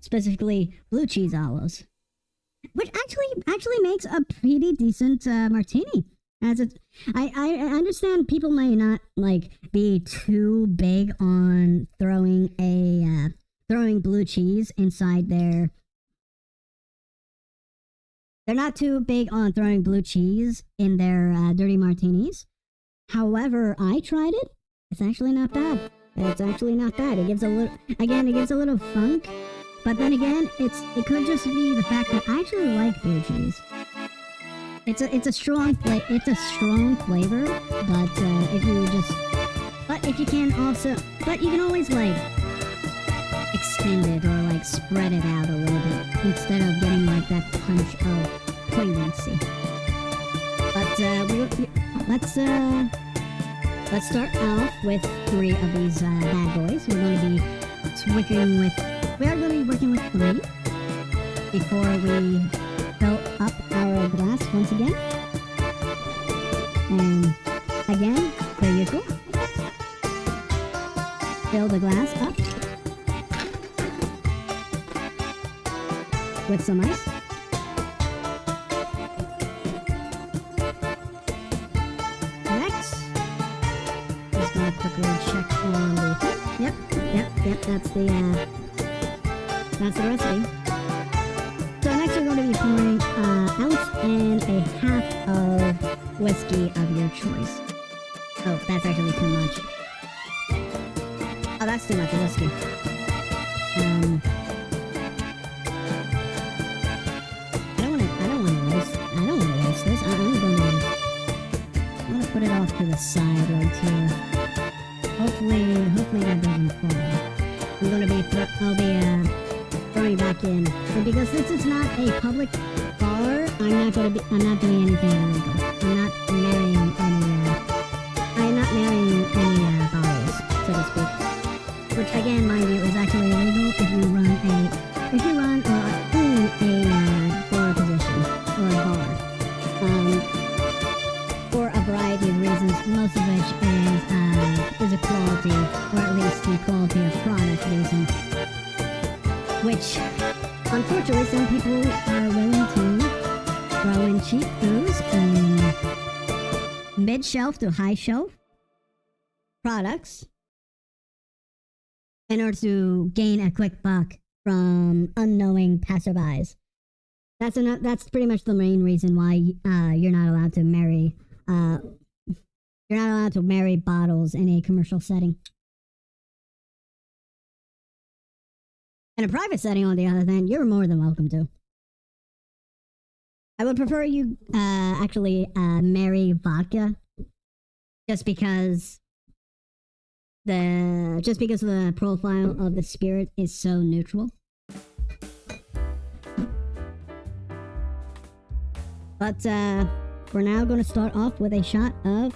specifically blue cheese olives, which actually makes a pretty decent martini. I understand people may not be too big on throwing blue cheese inside their. They're not too big on throwing blue cheese in their dirty martinis. However, I tried it. It's actually not bad. It gives a little funk. But then again, it could just be the fact that I actually like blue cheese. It's a strong flavor, but you can always extend it or spread it out a little bit instead of getting that punch of poignancy. But let's start off with 3 of these bad boys. We are going to be working with 3 before we fill up our glass once again. And again, the usual. Fill the glass up with some ice. Next, just gonna quickly check on the thing. Yep, that's the recipe. So next we're going to be pouring an ounce and a half of whiskey of your choice. Oh, that's actually too much. Oh, that's too much whiskey. I don't want to waste this. I'm gonna put it off to the side right here. Hopefully that doesn't fall. I'll be throwing back in. And because this is not a public bar, I'm not doing anything illegal. I'm not marrying any bottles, so to speak. Which again, mind you, is actually illegal if you run or own a bar position or a bar. For a variety of reasons, most of which is a quality, or at least the quality of product reason. Which, unfortunately, some people are willing to throw in cheap booze in mid-shelf to high-shelf products in order to gain a quick buck from unknowing passerbys. That's pretty much the main reason why you're not allowed to marry bottles in a commercial setting. In a private setting, on the other hand, you're more than welcome to. I would prefer you actually marry vodka, just because the profile of the spirit is so neutral. But we're now going to start off with a shot of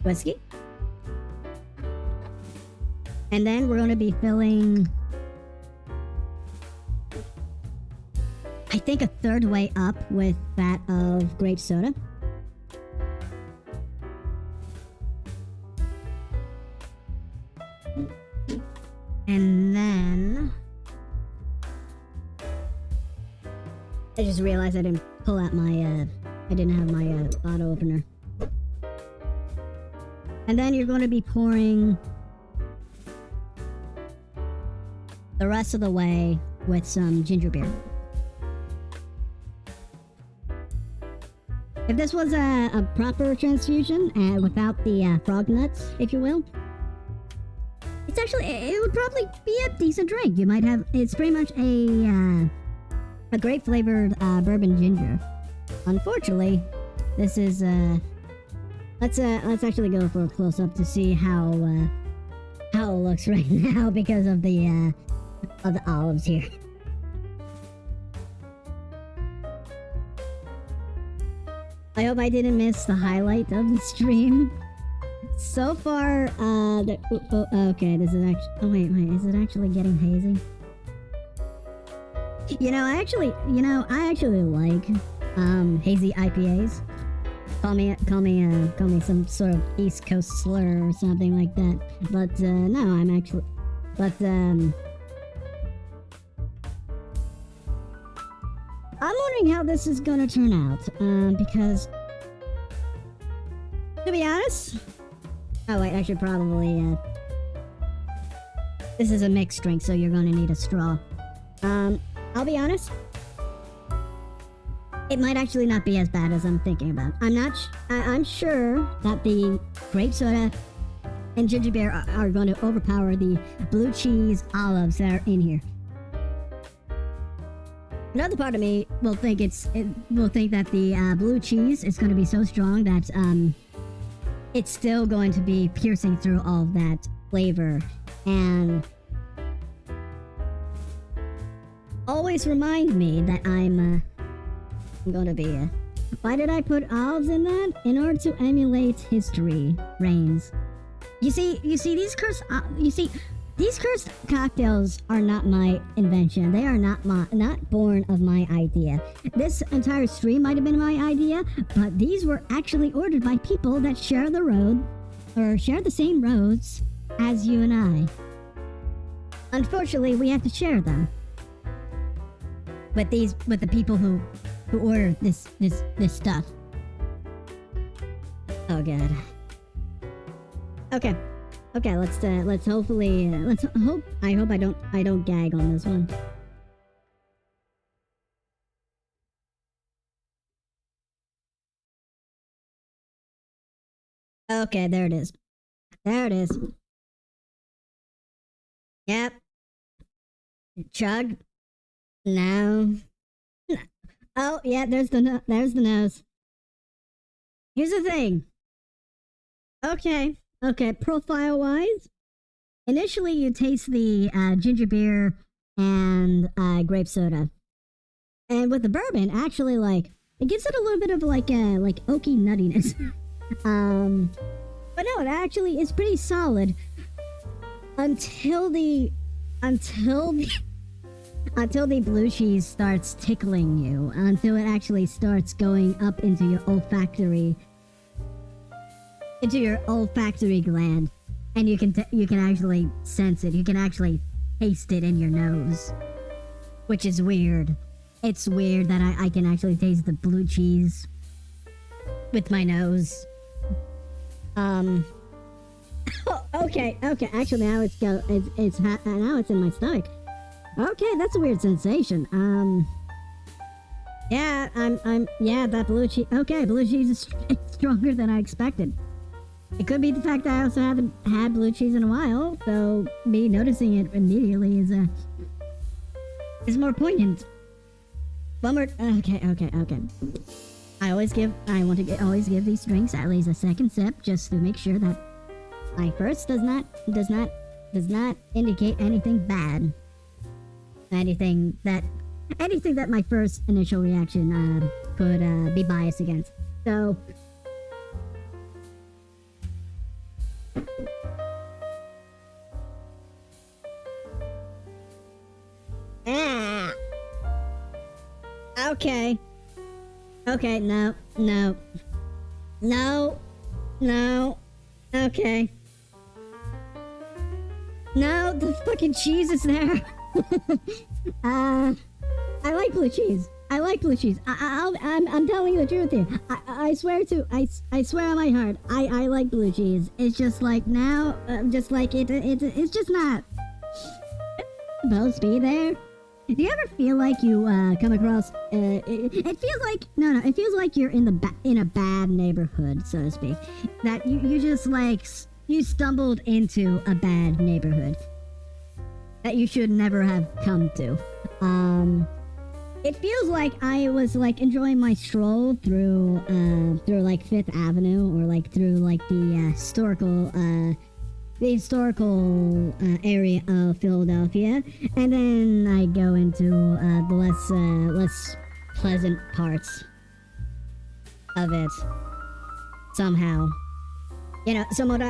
whiskey. And then we're going to be filling, I think, a third way up with that of grape soda. And then I just realized I didn't pull out my, I didn't have my bottle opener. And then you're going to be pouring the rest of the way with some ginger beer. If this was a proper transfusion, without the frog nuts, if you will, it would probably be a decent drink. You might have, it's pretty much a grape flavored bourbon ginger. Unfortunately, this is let's actually go for a close up to see how it looks right now because of the olives here. I hope I didn't miss the highlight of the stream. So far, okay, this is actually, oh wait, is it actually getting hazy? I actually like, hazy IPAs. Call me some sort of East Coast slur or something like that. But, no, I'm actually, I'm wondering how this is gonna turn out, because, to be honest, oh wait, I should probably, this is a mixed drink, so you're gonna need a straw. I'll be honest, it might actually not be as bad as I'm thinking about. I'm sure that the grape soda and ginger beer are going to overpower the blue cheese olives that are in here. Another part of me will think that the blue cheese is going to be so strong that it's still going to be piercing through all of that flavor. And always remind me that I'm going to be... why did I put olives in that? In order to emulate history reigns. These cursed cocktails are not my invention. They are not born of my idea. This entire stream might have been my idea, but these were actually ordered by people that share the road, or share the same roads as you and I. Unfortunately, we have to share them with the people who order this stuff. Oh god. Okay. Okay, let's hopefully I hope I don't gag on this one. Okay, there it is. There it is. Yep. Chug. No. Oh, yeah, there's the nose. Here's the thing. Okay, profile-wise, initially you taste the ginger beer and grape soda. And with the bourbon, actually, like, it gives it a little bit of, like oaky nuttiness. But no, it actually is pretty solid until the blue cheese starts tickling you, until it actually starts going up into your olfactory gland, and you can actually sense it. You can actually taste it in your nose, which is weird. It's weird that I can actually taste the blue cheese with my nose. Okay. Actually, now now it's in my stomach. Okay, that's a weird sensation. Yeah, that blue cheese. Okay, blue cheese is stronger than I expected. It could be the fact that I also haven't had blue cheese in a while, so me noticing it immediately is more poignant. One more. Okay. I always give these drinks at least a second sip, just to make sure that my first does not indicate anything bad. Anything that my first initial reaction could be biased against. So. Okay. No. Okay. No, the fucking cheese is there. I like blue cheese. I'm telling you the truth here. I swear on my heart, I like blue cheese. It's just like now, it's just not supposed to be there. Do you ever feel like you come across? It feels like you're in a bad neighborhood, so to speak. That you just like you stumbled into a bad neighborhood that you should never have come to. It feels like I was like enjoying my stroll through like Fifth Avenue, or like through like the historical area of Philadelphia, and then I go into the less pleasant parts of it somehow. You know, somewhat.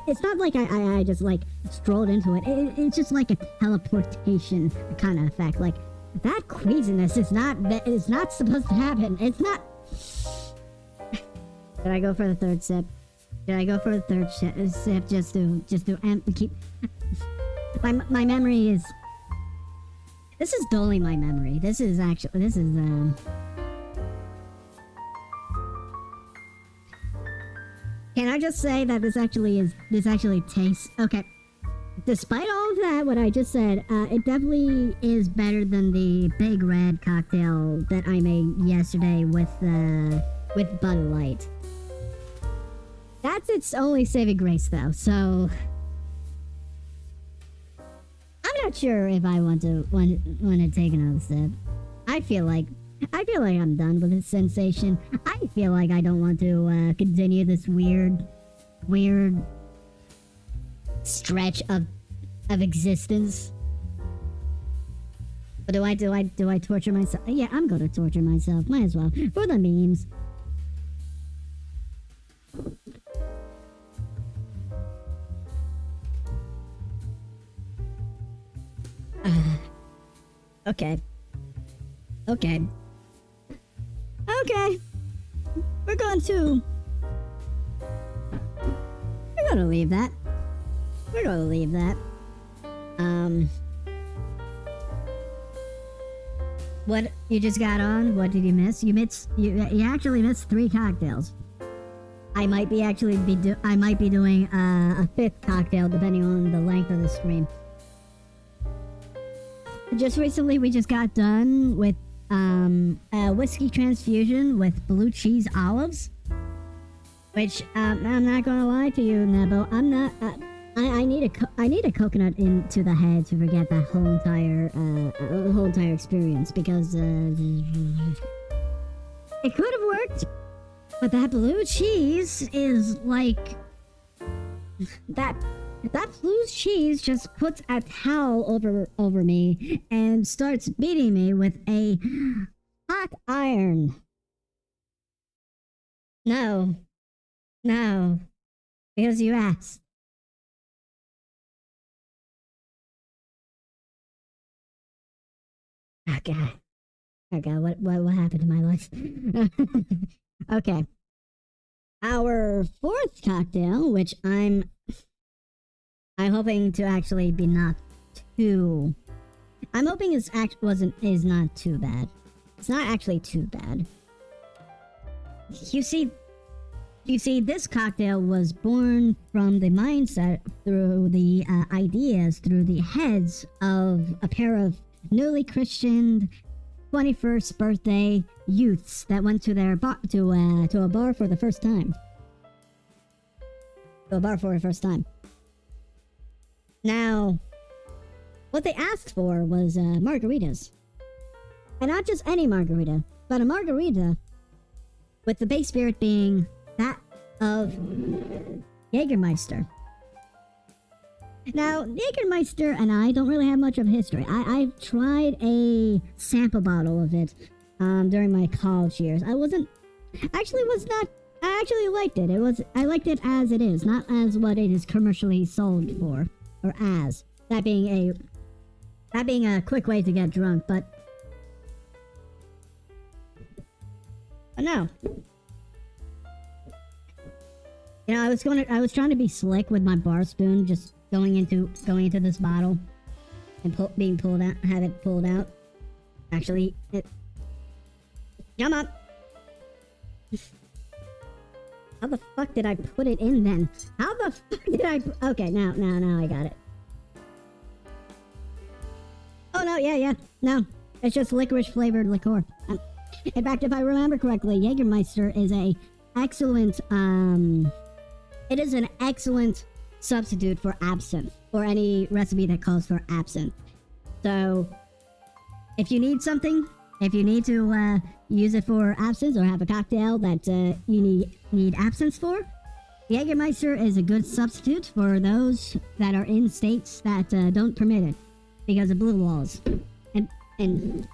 It's not like I just like strolled into it. It's just like a teleportation kind of effect. Like that queasiness is not supposed to happen. It's not. Did I go for the third sip? Did I go for the third sip just to keep my memory is. This is dulling my memory. This is. Can I just say that this actually tastes okay? Despite all of that, what I just said, it definitely is better than the Big Red cocktail that I made yesterday with Bud Light. That's its only saving grace, though. So I'm not sure if I want to take another sip. I feel like I'm done with this sensation. I feel like I don't want to continue this weird stretch of existence. But do I torture myself? Yeah, I'm gonna torture myself. Might as well for the memes. Okay. Okay. Okay. We're going to leave that. We're going to leave that. What you just got on? What did you miss? You actually missed 3 cocktails. I might be doing a 5th cocktail depending on the length of the stream. Just recently, we just got done with a Whisky Transfusion with blue cheese olives. Which, I'm not gonna lie to you, Nebo. I'm not. I need a coconut into the head to forget that whole entire experience, because it could have worked, but that blue cheese is like that blue cheese just puts a towel over me and starts beating me with a hot iron. No, because you asked. Okay, what happened to my life? Okay. Our 4th cocktail, which I'm hoping to actually be not too... I'm hoping is not too bad. It's not actually too bad. You see, this cocktail was born from the mindset, through the ideas, through the heads of a pair of newly Christianed 21st birthday youths that went to a bar for the first time. Now, what they asked for was margaritas. And not just any margarita, but a margarita with the base spirit being that of Jäegermeister. Now, Jäegermeister and I don't really have much of a history. I've tried a sample bottle of it during my college years. I actually liked it. I liked it as it is, not as what it is commercially sold for, or as. That being a quick way to get drunk, but no. You know, I was trying to be slick with my bar spoon, just going into this bottle and have it pulled out. Actually, come on. How the fuck did I put it in then? How the fuck did I? Okay, now I got it. Oh no, yeah, no, it's just licorice flavored liqueur. In fact, if I remember correctly, Jägermeister is an excellent substitute for absinthe, or any recipe that calls for absinthe. So, if you need something, if you need to use it for absinthe, or have a cocktail that you need absinthe for, Jägermeister is a good substitute for those that are in states that don't permit it because of blue laws. And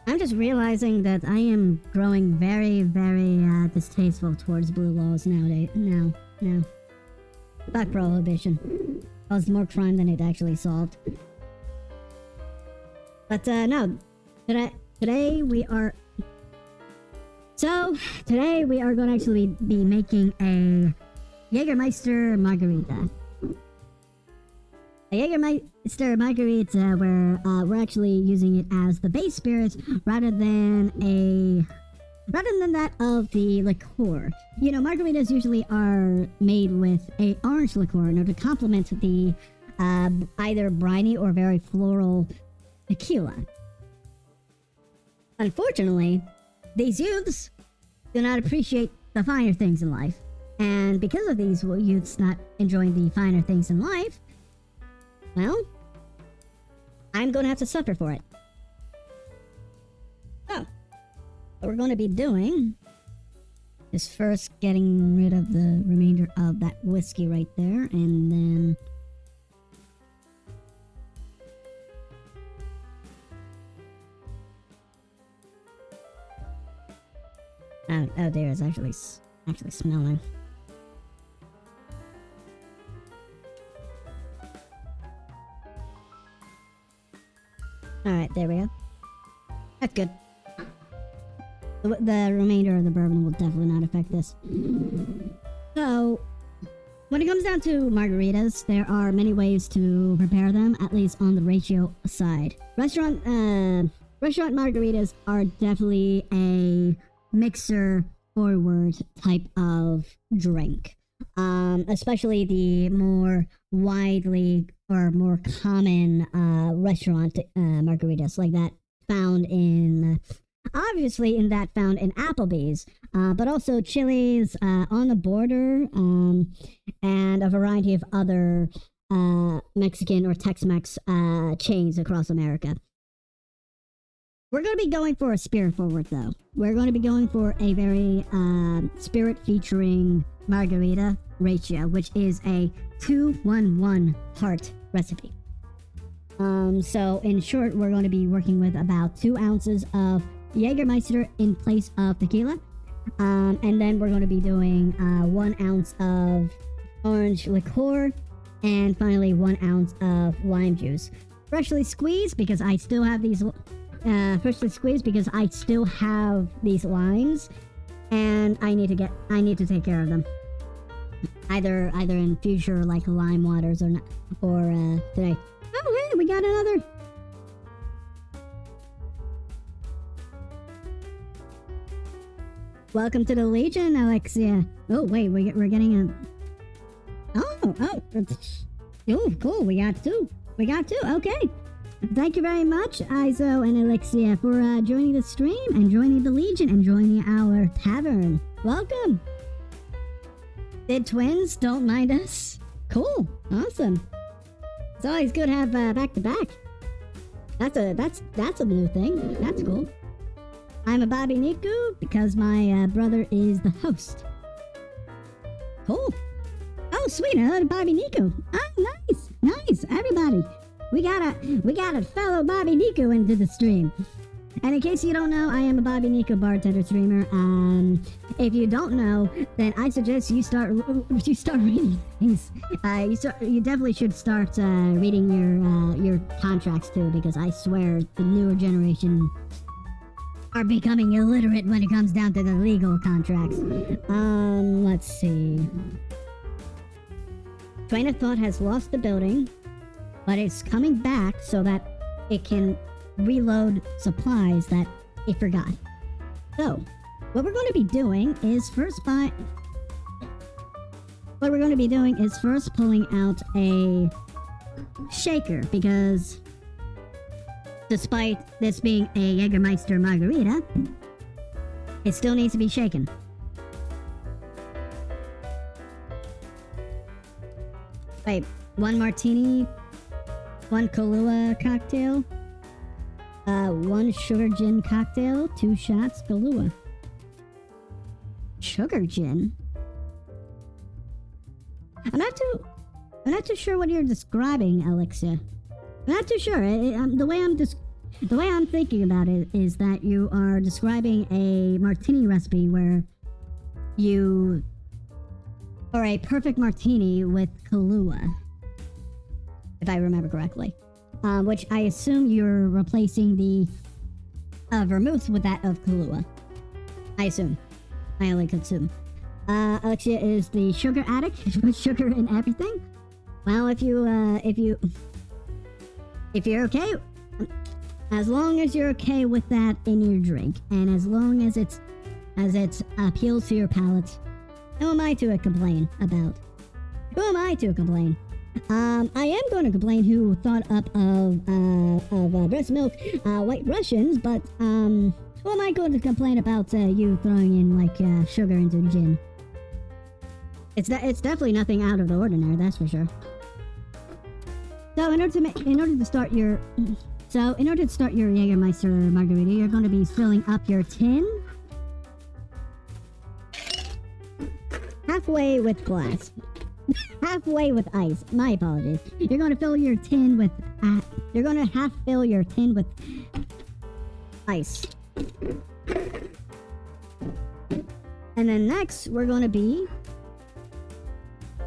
I'm just realizing that I am growing very, very distasteful towards blue laws nowadays. Now. Fuck prohibition. Caused more crime than it actually solved. But no. Today we are going to actually be making a Jägermeister Margarita. A Jägermeister Margarita, where we're actually using it as the base spirit rather than that of the liqueur. You know, margaritas usually are made with a orange liqueur in order to complement the either briny or very floral tequila. Unfortunately, these youths do not appreciate the finer things in life. And because of these youths not enjoying the finer things in life, well, I'm going to have to suffer for it. So, what we're going to be doing is first getting rid of the remainder of that whiskey right there, and then oh dear, it's actually smelling. There we go. That's good. The remainder of the bourbon will definitely not affect this. So, when it comes down to margaritas, there are many ways to prepare them, at least on the ratio side. Restaurant margaritas are definitely a mixer-forward type of drink. Especially the more widely or more common restaurant margaritas, like that found in... Obviously, found in Applebee's, but also Chili's, On the Border, and a variety of other Mexican or Tex-Mex chains across America. We're going to be going for a spirit forward, though. We're going to be going for a very spirit-featuring margarita ratio, which is a 2-1-1 heart recipe. So, in short, we're going to be working with about 2 ounces of Jäegermeister in place of tequila. And then we're going to be doing 1 ounce of Orange Liqueur. And finally, 1 ounce of lime juice. Freshly squeezed because I still have these... limes. And I need to take care of them. Either in future, like lime waters or not, or today. Oh, hey, we got another... Welcome to the Legion, Alexia. Oh, wait, we're getting a... Oh, cool, we got two, okay. Thank you very much, Izo and Alexia, for joining the stream, and joining the Legion, and joining our tavern. Welcome. Did twins don't mind us? Cool, awesome. It's always good to have back-to-back. That's a new thing, that's cool. I'm a Bobby Niku because my brother is the host. Cool. Oh, sweet, another Bobby Niku. Oh, nice, everybody. We got a fellow Bobby Niku into the stream. And in case you don't know, I am a Bobby Niku bartender streamer. If you don't know, then I suggest you start reading things. You definitely should start reading your contracts too, because I swear the newer generation are becoming illiterate when it comes down to the legal contracts. Let's see. Train of Thought has lost the building, but it's coming back so that it can reload supplies that it forgot. So, what we're going to be doing is first pulling out a shaker, because despite this being a Jäegermeister Margarita, it still needs to be shaken. Wait, 1 martini, 1 Kahlua cocktail, 1 sugar gin cocktail, 2 shots Kahlua. Sugar gin? I'm not too sure what you're describing, Alexia. I'm not too sure. The way I'm thinking about it is that you are describing a martini recipe or a perfect martini with Kahlua, if I remember correctly. Which I assume you're replacing the vermouth with that of Kahlua. I assume. I only assume. Alexia is the sugar addict. She puts sugar in everything. Well, if you're okay, as long as you're okay with that in your drink, and as long as it appeals to your palate, who am I to complain about? Who am I to complain? I am going to complain who thought up of breast milk, White Russians, but who am I going to complain about you throwing in like sugar into gin? It's definitely nothing out of the ordinary, that's for sure. So in order to start your Jägermeister Margarita, you're going to be filling up your tin halfway with glass, halfway with ice. My apologies. You're going to fill your tin with half fill your tin with ice. And then next, we're going to be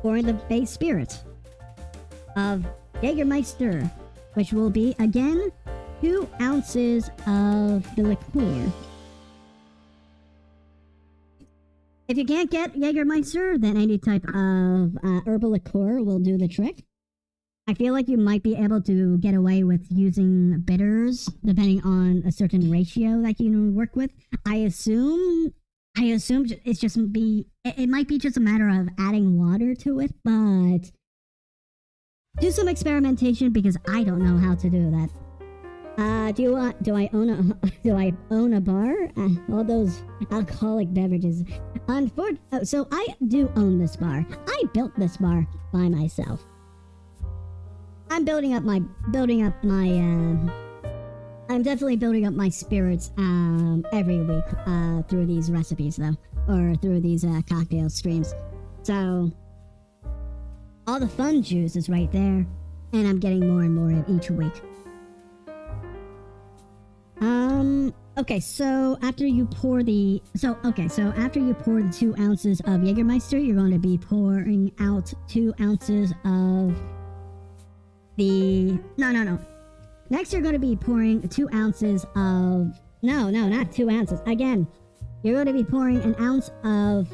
pouring the base spirit of Jägermeister, which will be, again, 2 ounces of the liqueur. If you can't get Jäegermeister, then any type of herbal liqueur will do the trick. I feel like you might be able to get away with using bitters, depending on a certain ratio that you can work with. I assume it's just it might be just a matter of adding water to it, but do some experimentation because I don't know how to do that. Do I own a bar? All those alcoholic beverages. So I do own this bar. I built this bar by myself. I'm I'm definitely building up my spirits every week through these recipes though, or through these cocktail streams. So all the fun juice is right there, and I'm getting more and more of each week. Okay, so after you pour the 2 ounces of Jägermeister, you're going to be pouring out 2 ounces of the... No. Next, you're going to be pouring 2 ounces of... No, not 2 ounces. Again, you're going to be pouring an ounce of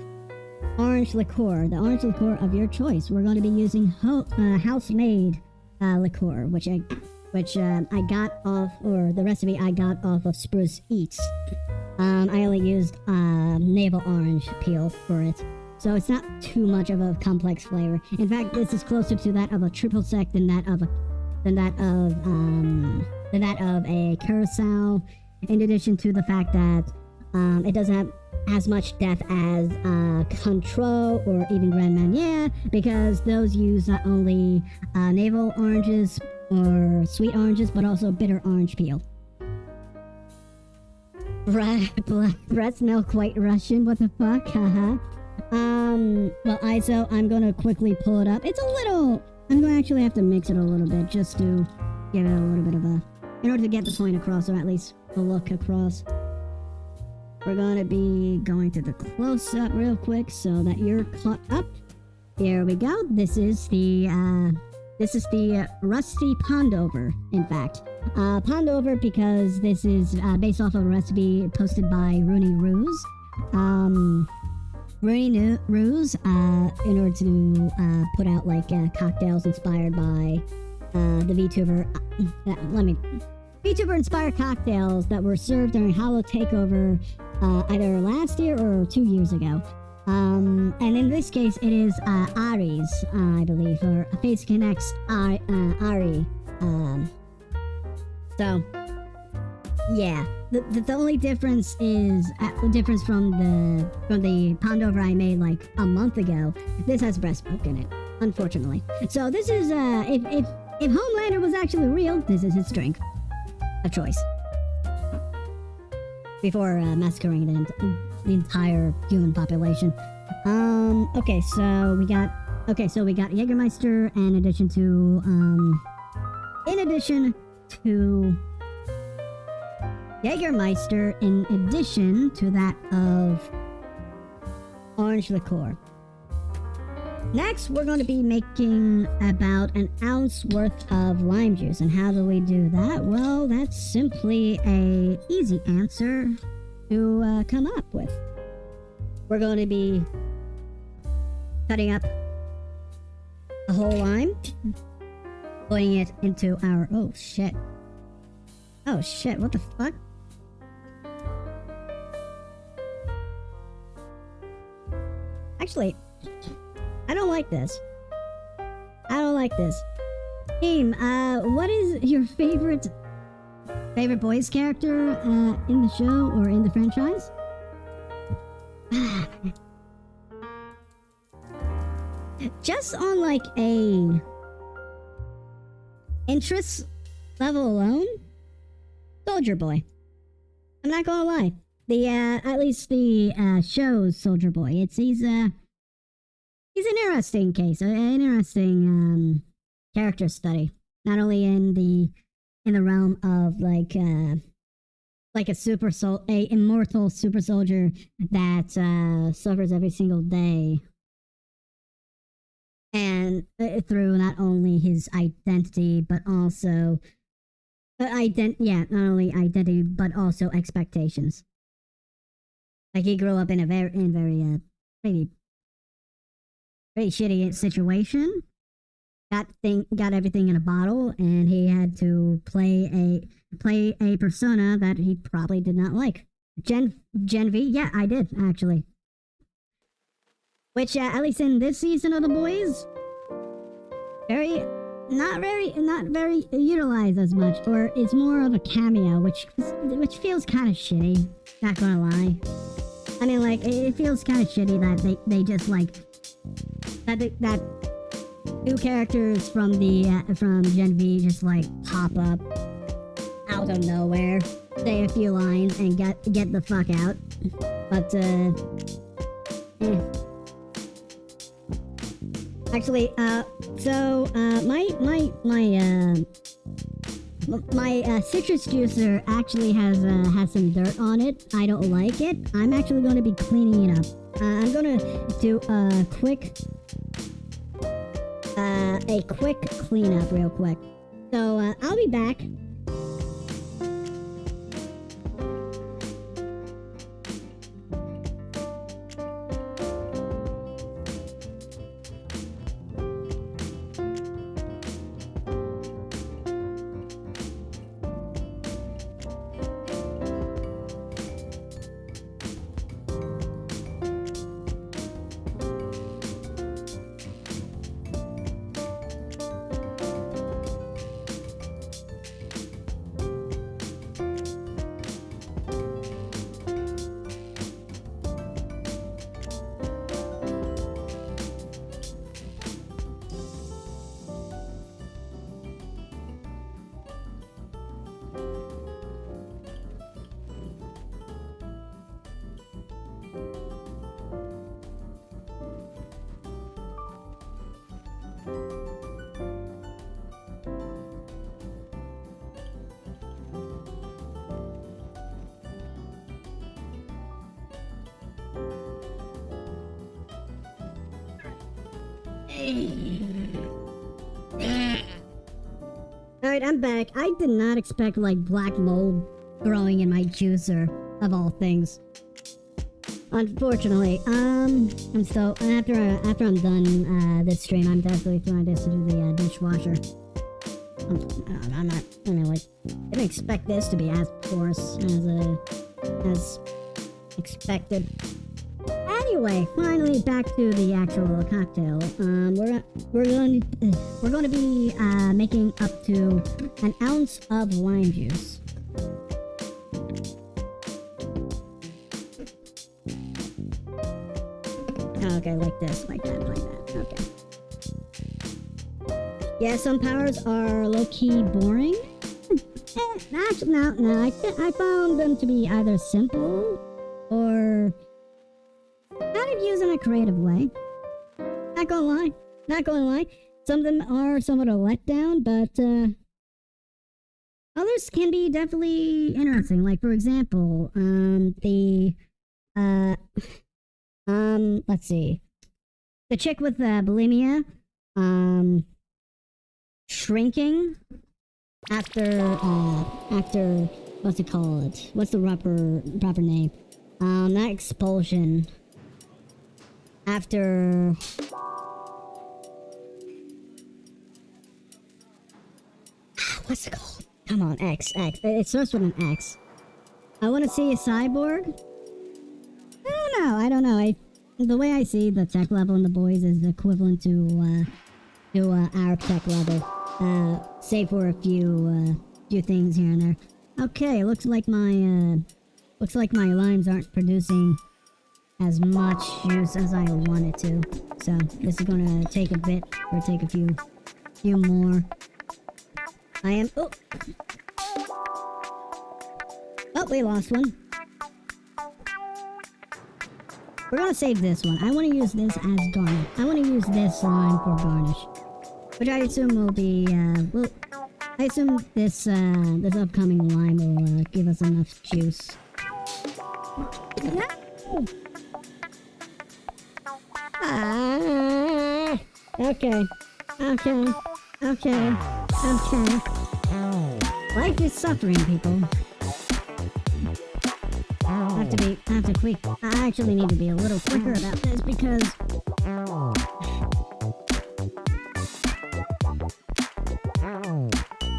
Orange Liqueur, the Orange Liqueur of your choice. We're going to be using house-made liqueur, which I got off, or the recipe I got off of Spruce Eats. I only used navel orange peel for it, so it's not too much of a complex flavor. In fact, this is closer to that of a triple sec than that of a curacao. In addition to the fact that it doesn't have as much depth as Cointreau or even Grand Marnier, because those use not only navel oranges or sweet oranges, but also bitter orange peel. Breast milk white Russian, what the fuck? Haha. Well, ISO, I'm gonna quickly pull it up. It's a little... I'm gonna actually have to mix it a little bit just to give it a little bit of a... in order to get the point across, or at least the look across. We're gonna be going to the close-up real quick so that you're caught up. Here we go. This is the Rusty Pondover, in fact. Pondover because this is based off of a recipe posted by Rooney Ruse. Rooney Ruse, in order to put out like cocktails inspired by the Vtuber. Vtuber inspired cocktails that were served during Hollow Takeover either last year or 2 years ago. And in this case, it is Airi's, I believe, or Face Connects Airi. So, yeah, the only difference is from the Pondover I made like a month ago. This has breast milk in it, unfortunately. So this is if Homelander was actually real, this is his drink of choice. Before massacring the entire human population. Okay, so we got Jägermeister in addition to that of Orange Liqueur. Next, we're going to be making about an ounce worth of lime juice. And how do we do that? Well, that's simply a easy answer to come up with. We're going to be cutting up a whole lime, putting it into our... Oh, shit, what the fuck? Actually, I don't like this. Team, what is your favorite boys character in the show or in the franchise? Just on like a interest level alone, Soldier Boy. I'm not gonna lie. At least the show's Soldier Boy. He's an interesting case, an interesting character study. Not only in the realm of like a immortal super soldier that suffers every single day, and through not only his identity but also not only identity, but also expectations. Like, he grew up in a very, pretty shitty situation. Got everything in a bottle, and he had to play a persona that he probably did not like. Gen V, yeah, I did actually. Which, at least in this season of The Boys, not very utilized as much, or it's more of a cameo, which feels kind of shitty. Not gonna lie. I mean, like, it feels kind of shitty that they just like that two characters from Gen V just like pop up out of nowhere, say a few lines, and get the fuck out. But actually, my citrus juicer actually has some dirt on it. I don't like it. I'm actually going to be cleaning it up. I'm going to do a quick cleanup real quick. So I'll be back. Alright, I'm back. I did not expect, like, black mold growing in my juicer, of all things. Unfortunately. And so, after I'm done, this stream, I'm definitely throwing this into the, dishwasher. I'm not, I mean, like, didn't expect this to be as coarse as expected. Anyway, finally back to the actual cocktail. We're going to be making up to an ounce of lime juice. Okay, like this, like that. Okay. Yeah, some powers are low-key boring. Actually, no. I found them to be either simple or kind of used in a creative way. Not gonna lie. Some of them are somewhat a letdown, but others can be definitely interesting. Like, for example, let's see, the chick with bulimia, shrinking after what's it called? What's the proper name? Not expulsion. After what's it called? Come on, X. It starts with an X. I want to see a cyborg. I don't know. The way I see the tech level in The Boys is equivalent to our tech level, save for a few things here and there. Okay, looks like my limes aren't producing as much juice as I wanted to. So this is gonna take a bit, or take a few more. Oh, we lost one. We're gonna save this one. I want to use this as garnish. I want to use this lime for garnish, which I assume will be. I assume this upcoming lime will give us enough juice. Okay. Life is suffering, people. I actually need to be a little quicker about this because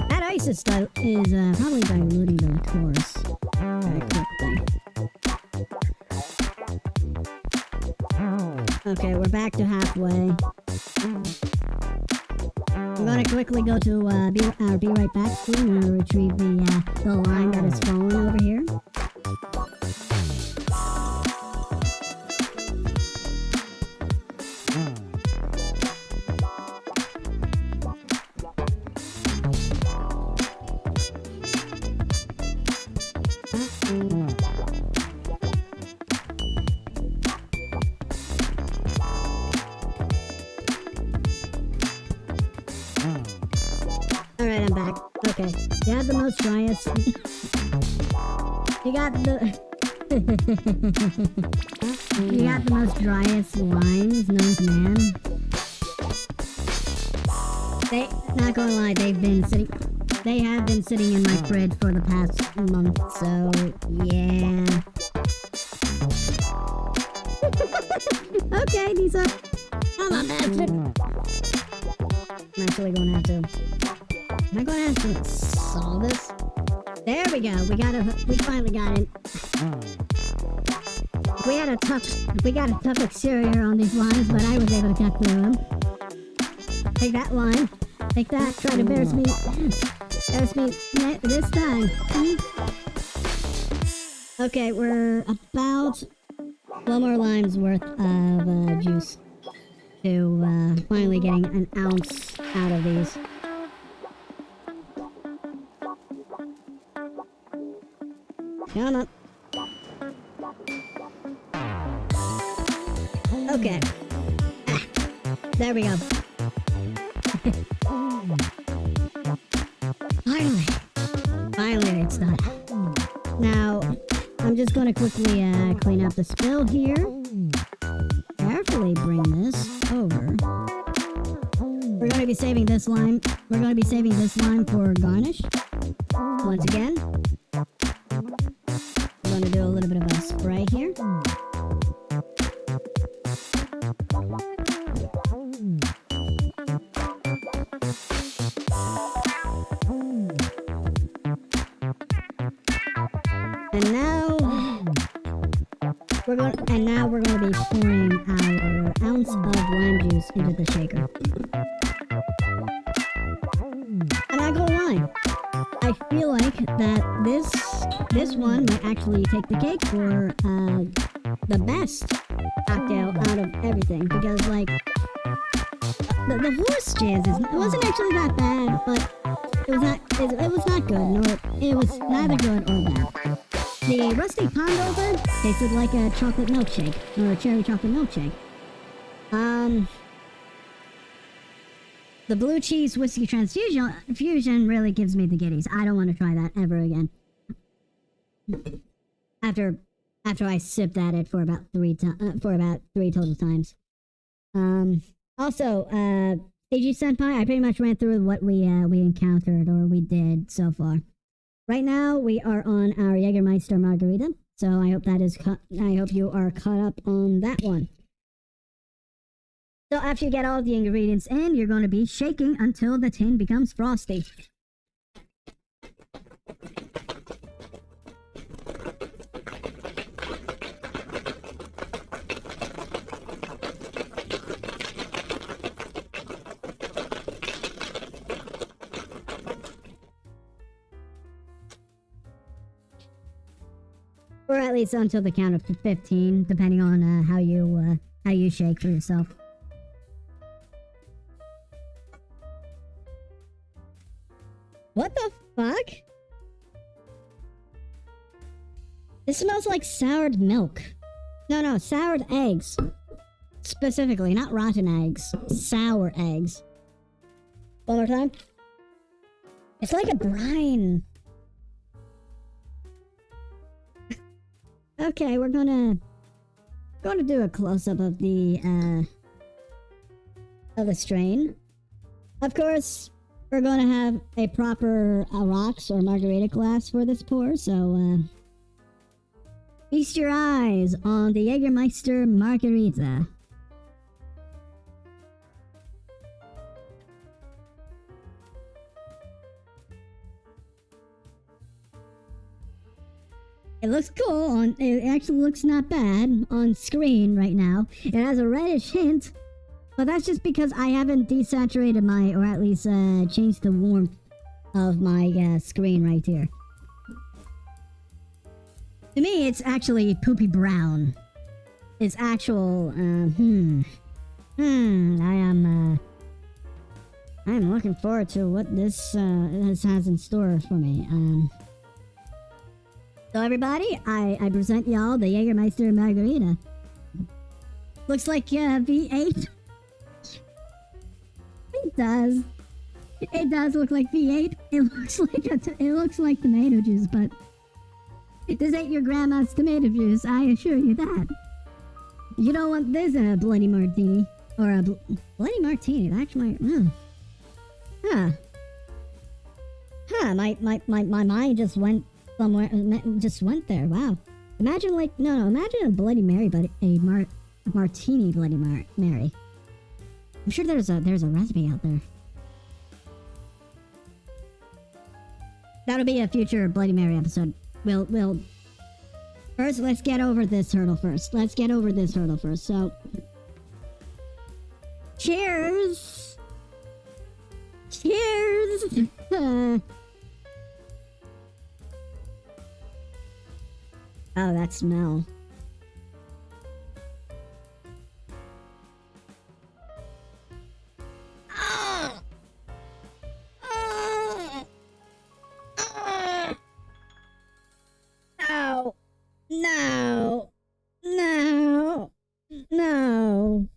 that ice is probably diluting the liqueurs very quickly. Okay, we're back to halfway. I'm gonna quickly go to be right back screen and retrieve the line that is fallen over here. Alright, I'm back. Okay. You have the most driest... You got the... You got the most driest wines known to man. Not gonna lie, they have been sitting in my fridge for the past month, so... Yeah. Okay, these are... Come on, bastard! I'm actually gonna have to... Am I gonna have to solve this? There we go. We finally got it. We got a tough exterior on these lines, but I was able to cut through them. Take that line. Take that. Try to bear me this time. Okay, we're about one more lime's worth of juice to finally getting an ounce out of these. Come on. Okay. There we go. Finally it's done. Now, I'm just gonna quickly clean up the spill here. Carefully bring this over. We're gonna be saving this lime. We're gonna be saving this lime for garnish. Once again. I'm gonna do a little bit of a spray here. And now we're going to be pouring our ounce of lime juice into the shaker. I'm not gonna lie, I feel like that this one might actually take the cake for the best cocktail out of everything, because like the horse jizz wasn't actually that bad, but it was not good, nor it was neither good or bad. The rusty Pondover tasted like a chocolate milkshake, or a cherry chocolate milkshake. The blue cheese whiskey transfusion really gives me the giddies. I don't want to try that ever again. After I sipped at it for about three total times. Also, CG Senpai, I pretty much ran through what we encountered or we did so far. Right now, we are on our Jäegermeister Margarita, so I hope I hope you are caught up on that one. So after you get all the ingredients in, you're going to be shaking until the tin becomes frosty. Or at least until the count of 15, depending on how you shake for yourself. What the fuck? This smells like soured milk. No, soured eggs. Specifically, not rotten eggs. Sour eggs. One more time. It's like a brine. Okay, we're gonna do a close-up of the strain. Of course, we're gonna have a proper rocks or margarita glass for this pour, so feast your eyes on the Jäegermeister Margarita. It looks cool. It actually looks not bad on screen right now. It has a reddish hint, but that's just because I haven't desaturated or at least changed the warmth of my screen right here. To me, it's actually poopy brown. It's actual. I am looking forward to what this has in store for me. So everybody, I present y'all the Jäegermeister Margarita. Looks like V8. It does. It does look like V8. It looks like tomato juice, but this ain't your grandma's tomato juice. I assure you that. You don't want this in a bloody martini or a bloody martini. That's my my mind just went somewhere, just went there. Wow. Imagine imagine a Bloody Mary, but a martini Bloody Mary. I'm sure there's a recipe out there. That'll be a future Bloody Mary episode. We'll first, let's get over this hurdle first. So, cheers. Oh, that smell. No.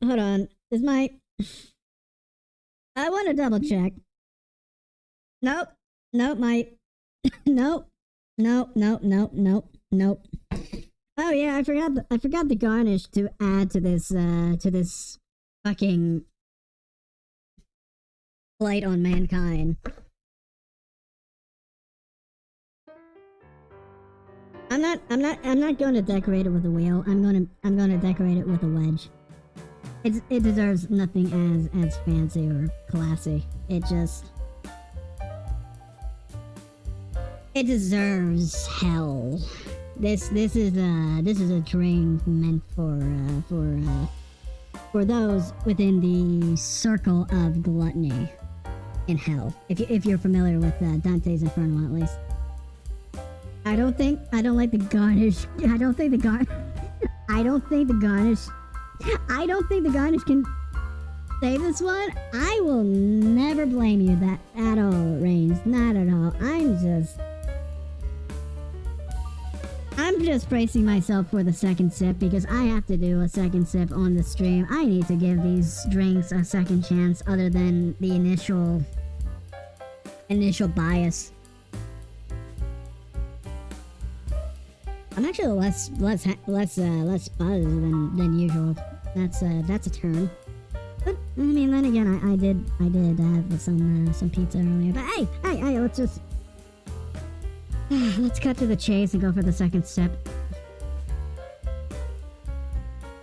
Hold on. I want to double check. Nope. Nope. Oh yeah, I forgot the garnish to add to this fucking blight on mankind. I'm not going to decorate it with a wheel. I'm going to decorate it with a wedge. It deserves nothing as fancy or classy. It deserves hell. This is a drink meant for those within the circle of gluttony in hell. If you're familiar with Dante's Inferno, at least. I don't think the garnish can save this one. I will never blame you that at all, Reigns. Not at all. I'm just bracing myself for the second sip because I have to do a second sip on the stream. I need to give these drinks a second chance other than the initial bias. I'm actually less buzzed than usual. That's a turn. But I mean, then again, I did have some pizza earlier. But hey, let's cut to the chase and go for the second sip.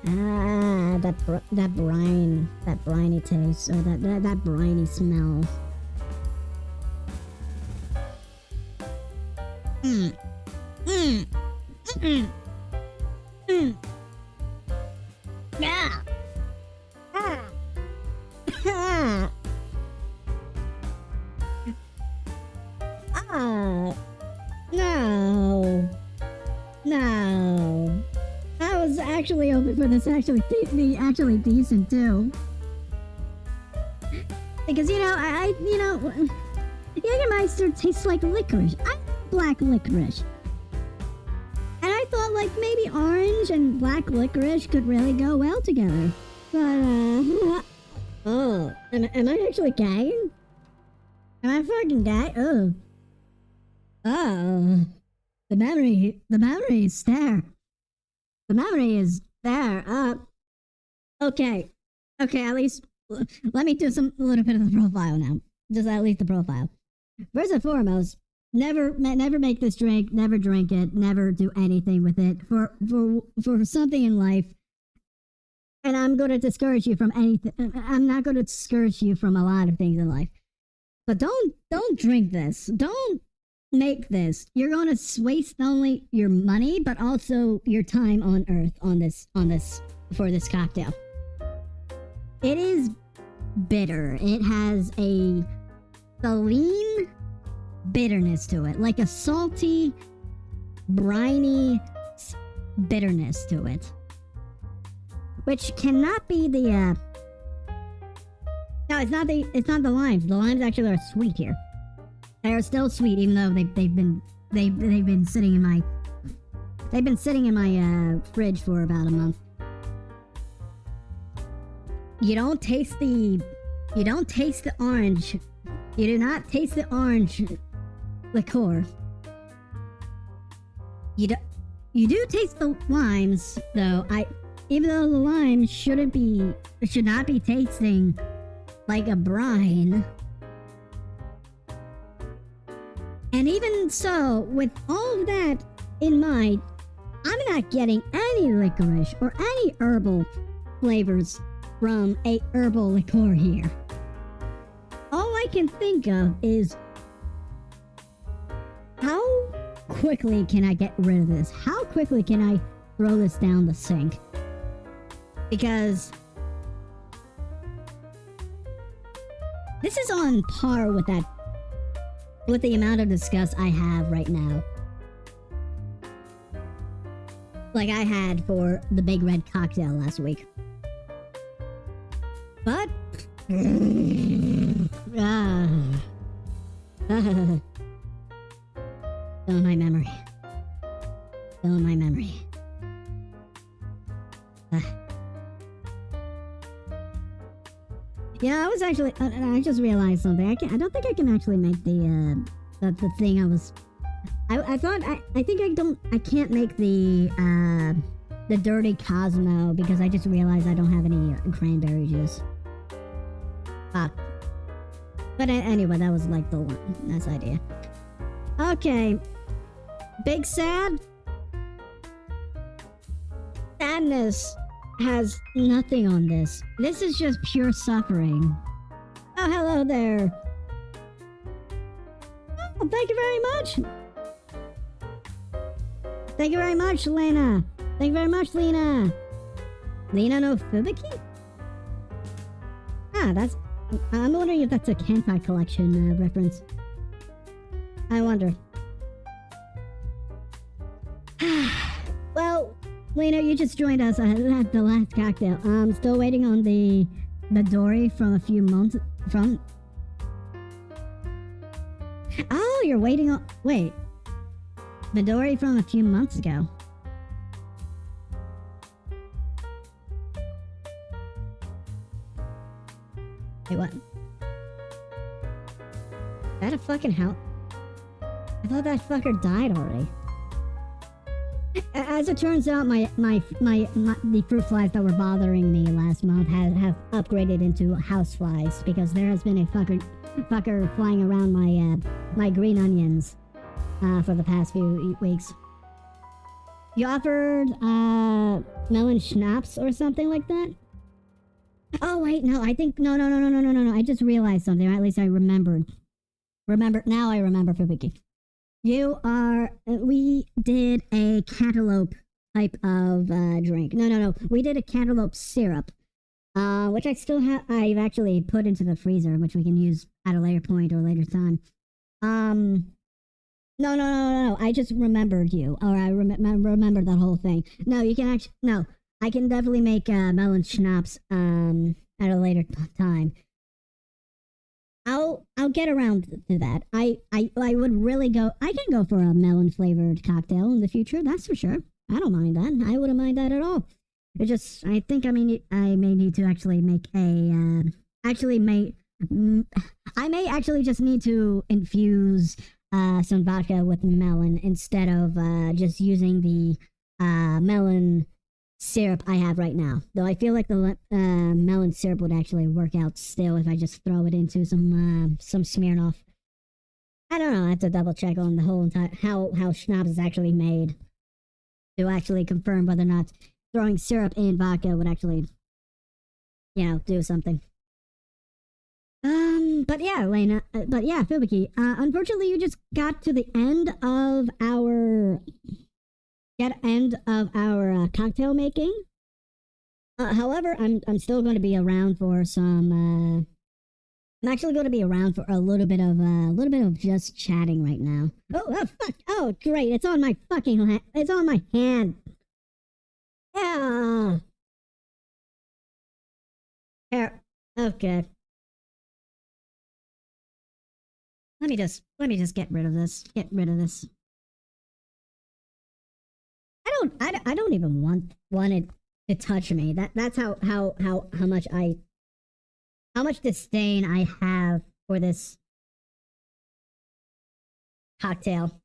That briny taste, or that briny smell. Yeah. No. I was actually hoping for this actually decent too. Because Jägermeister tastes like licorice. I black licorice. And I thought like maybe orange and black licorice could really go well together. But am I actually gagging? Am I fucking gagging? Oh. The memory is there. The memory is there. Okay, at least let me do a little bit of the profile now. Just at least the profile. First and foremost, never make this drink, never drink it, never do anything with it for something in life. And I'm going to discourage you from anything. I'm not going to discourage you from a lot of things in life. But don't drink this. Don't make this. You're going to waste not only your money, but also your time on earth for this cocktail. It is bitter. It has a saline bitterness to it. Like a salty, briny bitterness to it. Which cannot be the, no, it's not the limes. The limes actually are sweet here. They are still sweet, even though they've been sitting in my fridge for about a month. You don't taste the orange. You do not taste the orange liqueur. You do taste the limes, though. Even though the limes should not be tasting like a brine. And even so, with all of that in mind, I'm not getting any licorice or any herbal flavors from a herbal liqueur here. All I can think of is, how quickly can I get rid of this? How quickly can I throw this down the sink? Because this is on par with the amount of disgust I have right now. Like I had for the Big Red cocktail last week. But still in my memory. Yeah, I just realized something. I don't think I can actually make the thing I can't make the dirty Cosmo because I just realized I don't have any cranberry juice. But anyway, that was like the one nice idea. Okay. Big sadness has nothing on this. This is just pure suffering. Oh, hello there. Oh, thank you very much. Thank you very much, Lena. Thank you very much, Lena. Lena no Fubiki? I'm wondering if that's a Kentai collection reference. I wonder. Well, Lena, you just joined us at the last cocktail. I'm still waiting on the Midori from a few months from. Oh, you're waiting on. Wait. Midori from a few months ago. Wait, what? Is that a fucking house? I thought that fucker died already. As it turns out, the fruit flies that were bothering me last month have upgraded into house flies because there has been a fucker flying around my green onions for the past few weeks. You offered melon schnapps or something like that? Oh wait, no, I think no. I just realized something, or at least I remembered. Now I remember Fubiki. We did a cantaloupe type of drink. No. We did a cantaloupe syrup, which I've actually put into the freezer, which we can use at a later point or later time. No. I just remembered you, or I remembered that whole thing. No, you can no. I can definitely make melon schnapps at a later time. I'll get around to that. I would really go. I can go for a melon flavored cocktail in the future. That's for sure. I don't mind that. I wouldn't mind that at all. It just I think I may need to actually make a I may actually just need to infuse some vodka with melon instead of just using the melon syrup I have right now. Though I feel like the melon syrup would actually work out still if I just throw it into some Smirnoff. I don't know. I have to double check on the whole entire how schnapps is actually made to actually confirm whether or not throwing syrup in vodka would actually, do something. But yeah, Elena. But yeah, Fubiki. Unfortunately, you just got to the end of our cocktail making. However, I'm still going to be around for some. I'm actually going to be around for a little bit of just chatting right now. Oh fuck! Oh great! It's on my fucking it's on my hand. Yeah. Here. Okay. Let me just get rid of this. Get rid of this. I don't even want it to touch me. That's how much disdain I have for this cocktail.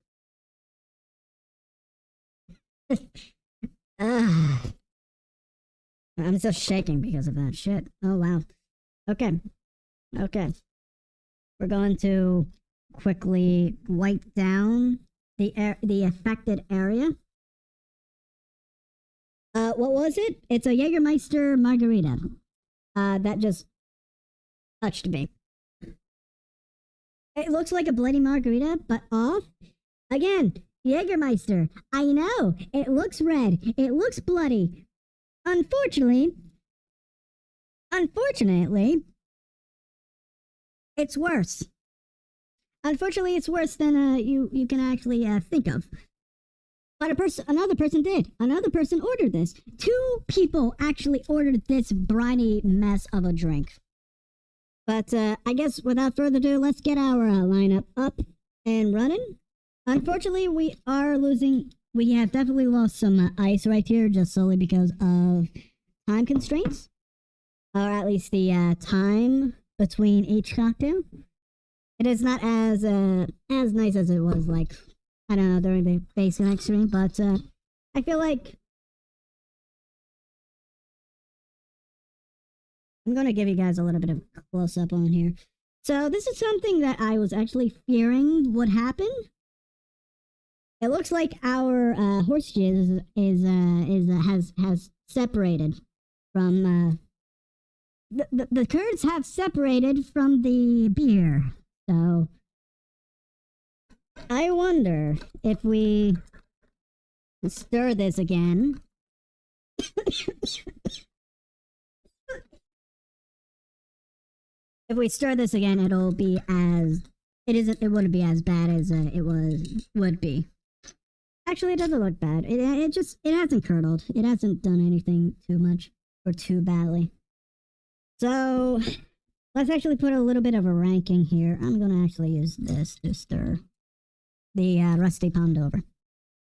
I'm still shaking because of that shit. Oh wow. Okay. We're going to quickly wipe down the affected area. What was it? It's a Jäegermeister Margarita. That just touched me. It looks like a bloody margarita, but off. Again, Jäegermeister. I know. It looks red. It looks bloody. Unfortunately, it's worse. Unfortunately, it's worse than you can actually think of. But another person did. Another person ordered this. 2 people actually ordered this briny mess of a drink. But I guess without further ado, let's get our lineup up and running. Unfortunately, we have definitely lost some ice right here, just solely because of time constraints. Or at least the time between each cocktail. It is not as nice as it was, like, I don't know, during the basic extreme, but I feel like I'm going to give you guys a little bit of close-up on here. So this is something that I was actually fearing would happen. It looks like our horse jizz has separated from the curds have separated from the beer. So I wonder if we stir this again. If we stir this again, it'll be as it wouldn't be as bad as would be. Actually, it doesn't look bad. It hasn't curdled. It hasn't done anything too much or too badly. So let's actually put a little bit of a ranking here. I'm gonna actually use this to stir the rusty Pondover.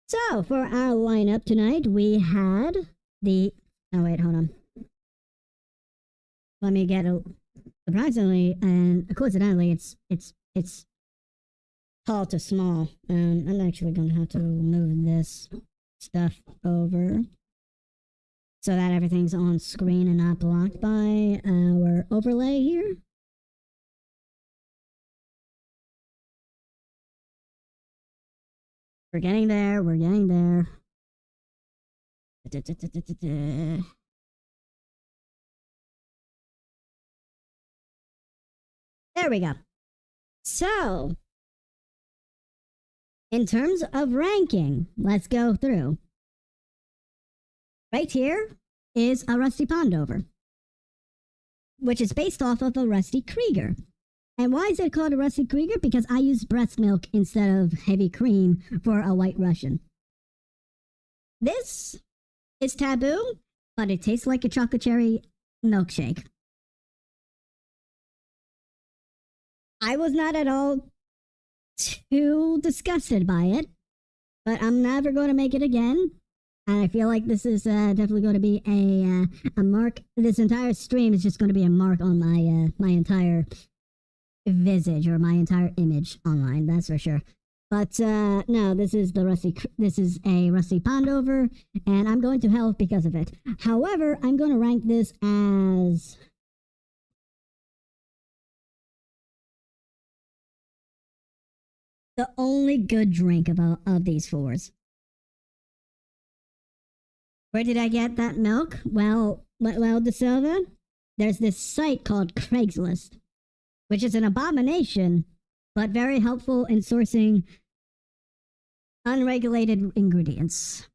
So for our lineup tonight, we had the. Oh wait, hold on. Let me get a. Surprisingly and coincidentally, it's tall to small. I'm actually going to have to move this stuff over so that everything's on screen and not blocked by our overlay here. We're getting there. We're getting there. There we go. So, in terms of ranking, let's go through. Right here is a Rusty Pondover, which is based off of a Rusty Krieger. And why is it called a Rusty Krieger? Because I use breast milk instead of heavy cream for a White Russian. This is taboo, but it tastes like a chocolate cherry milkshake. I was not at all too disgusted by it, but I'm never going to make it again. And I feel like this is definitely going to be a mark. This entire stream is just going to be a mark on my my entire visage or my entire image online. That's for sure. But no, this is a rusty Pondover, and I'm going to hell because of it. However, I'm going to rank this as the only good drink of these fours. Where did I get that milk? Well, De Silva, there's this site called Craigslist, which is an abomination, but very helpful in sourcing unregulated ingredients.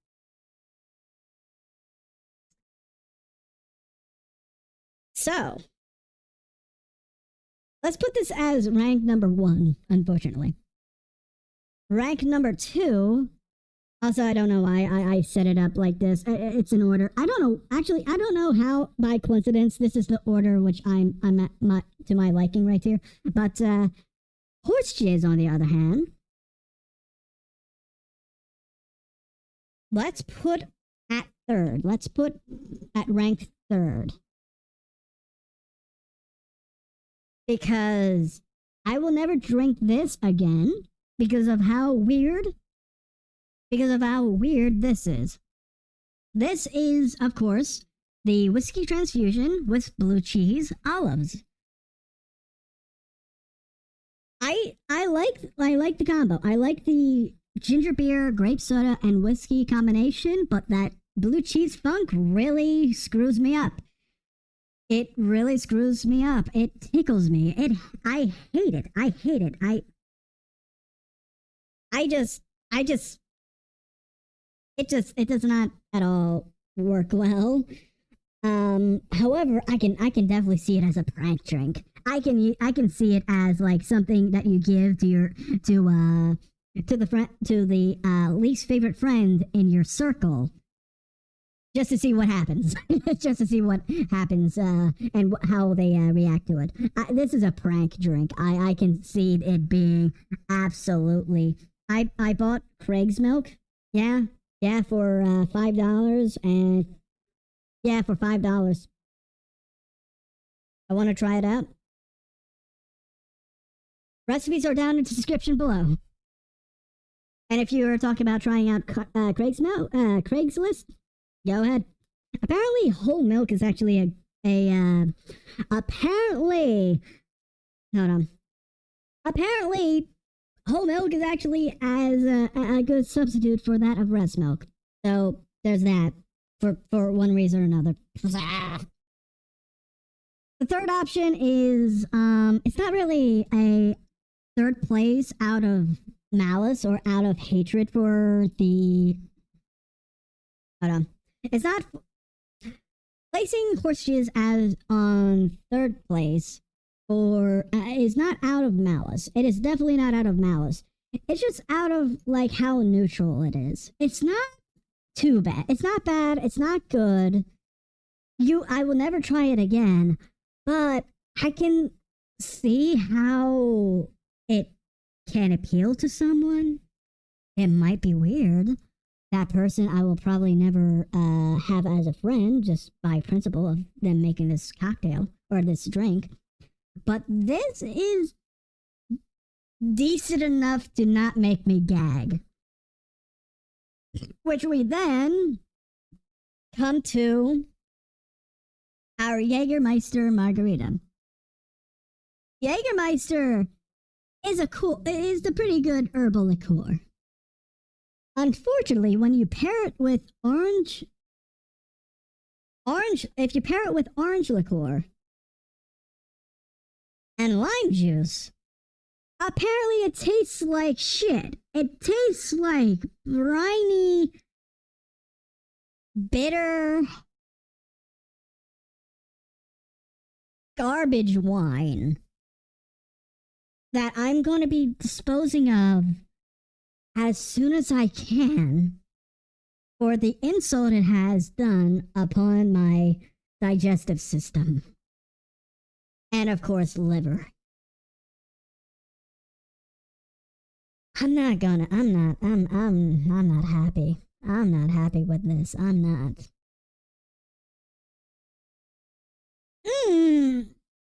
So, let's put this as rank number 1, unfortunately. Rank number 2, also, I don't know why I set it up like this. It's in order. I don't know. Actually, I don't know how, by coincidence, this is the order which I'm at to my liking right here. But horse jizz, on the other hand, let's put at 3rd. Let's put at rank 3rd. Because I will never drink this again because of how weird this is. This is, of course, the Whisky Transfusion with blue cheese olives. I like the combo. I like the ginger beer, grape soda, and whiskey combination, but that blue cheese funk really screws me up. It really screws me up. It tickles me. I hate it. I hate it. It does not at all work well. However, I can definitely see it as a prank drink. I can see it as like something that you give to the least favorite friend in your circle, just to see what happens, just to see what happens and how they react to it. This is a prank drink. I can see it being absolutely. I bought Craig's milk. Yeah, for $5, and yeah, for $5. I want to try it out. Recipes are down in the description below. And if you're talking about trying out Craigslist, go ahead. Apparently, whole milk is actually apparently, whole milk is actually as a good substitute for that of breast milk. So there's that for one reason or another. The third option is it's not really a third place out of malice or out of hatred for the. Hold on. It's not placing horse jizz as on third place. Or is not out of malice. It is definitely not out of malice. It's just out of like how neutral it is. It's not too bad. It's not bad. It's not good. I will never try it again, but I can see how it can appeal to someone. It might be weird. That person I will probably never have as a friend just by principle of them making this cocktail or this drink. But this is decent enough to not make me gag. Which we then come to our Jäegermeister Margarita. Jäegermeister is a pretty good herbal liqueur. Unfortunately, when you pair it with if you pair it with orange liqueur and lime juice, apparently it tastes like shit. It tastes like briny, bitter, garbage wine that I'm going to be disposing of as soon as I can for the insult it has done upon my digestive system. And of course, liver. I'm not happy. I'm not happy with this. I'm not.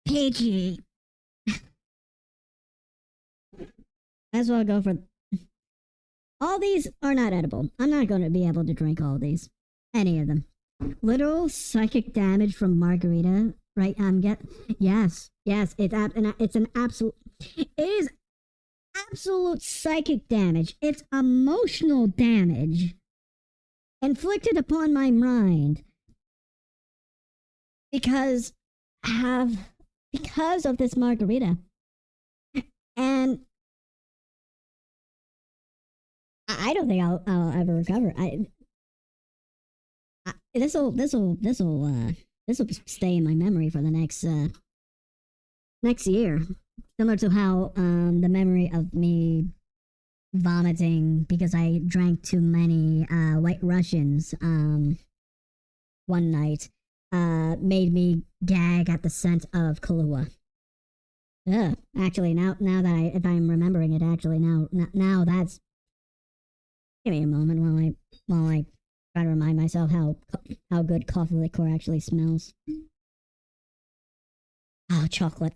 PG. Might as well go for All these are not edible. I'm not going to be able to drink all these. Any of them. Literal psychic damage from margarita, right? Yes, it's an absolute. It is absolute psychic damage. It's emotional damage inflicted upon my mind because of this margarita, and I don't think I'll ever recover. This'll stay in my memory for the next year, similar to how the memory of me vomiting because I drank too many White Russians one night made me gag at the scent of Kahlua. Ugh. Actually, now that if I'm remembering it, actually now that's. Give me a moment while I try to remind myself how good coffee liqueur actually smells. Oh, chocolate.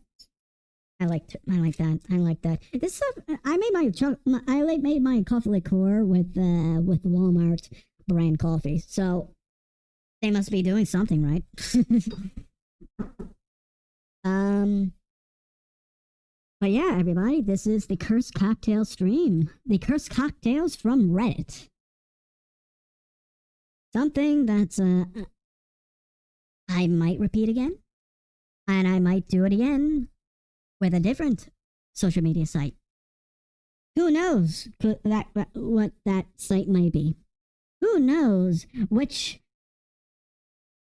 I like that. This stuff. I made my coffee liqueur with Walmart brand coffee, so they must be doing something right. But yeah, everybody, this is the Cursed Cocktail stream. The Cursed Cocktails from Reddit. Something that's I might repeat again, and I might do it again with a different social media site. Who knows what that site may be? Who knows which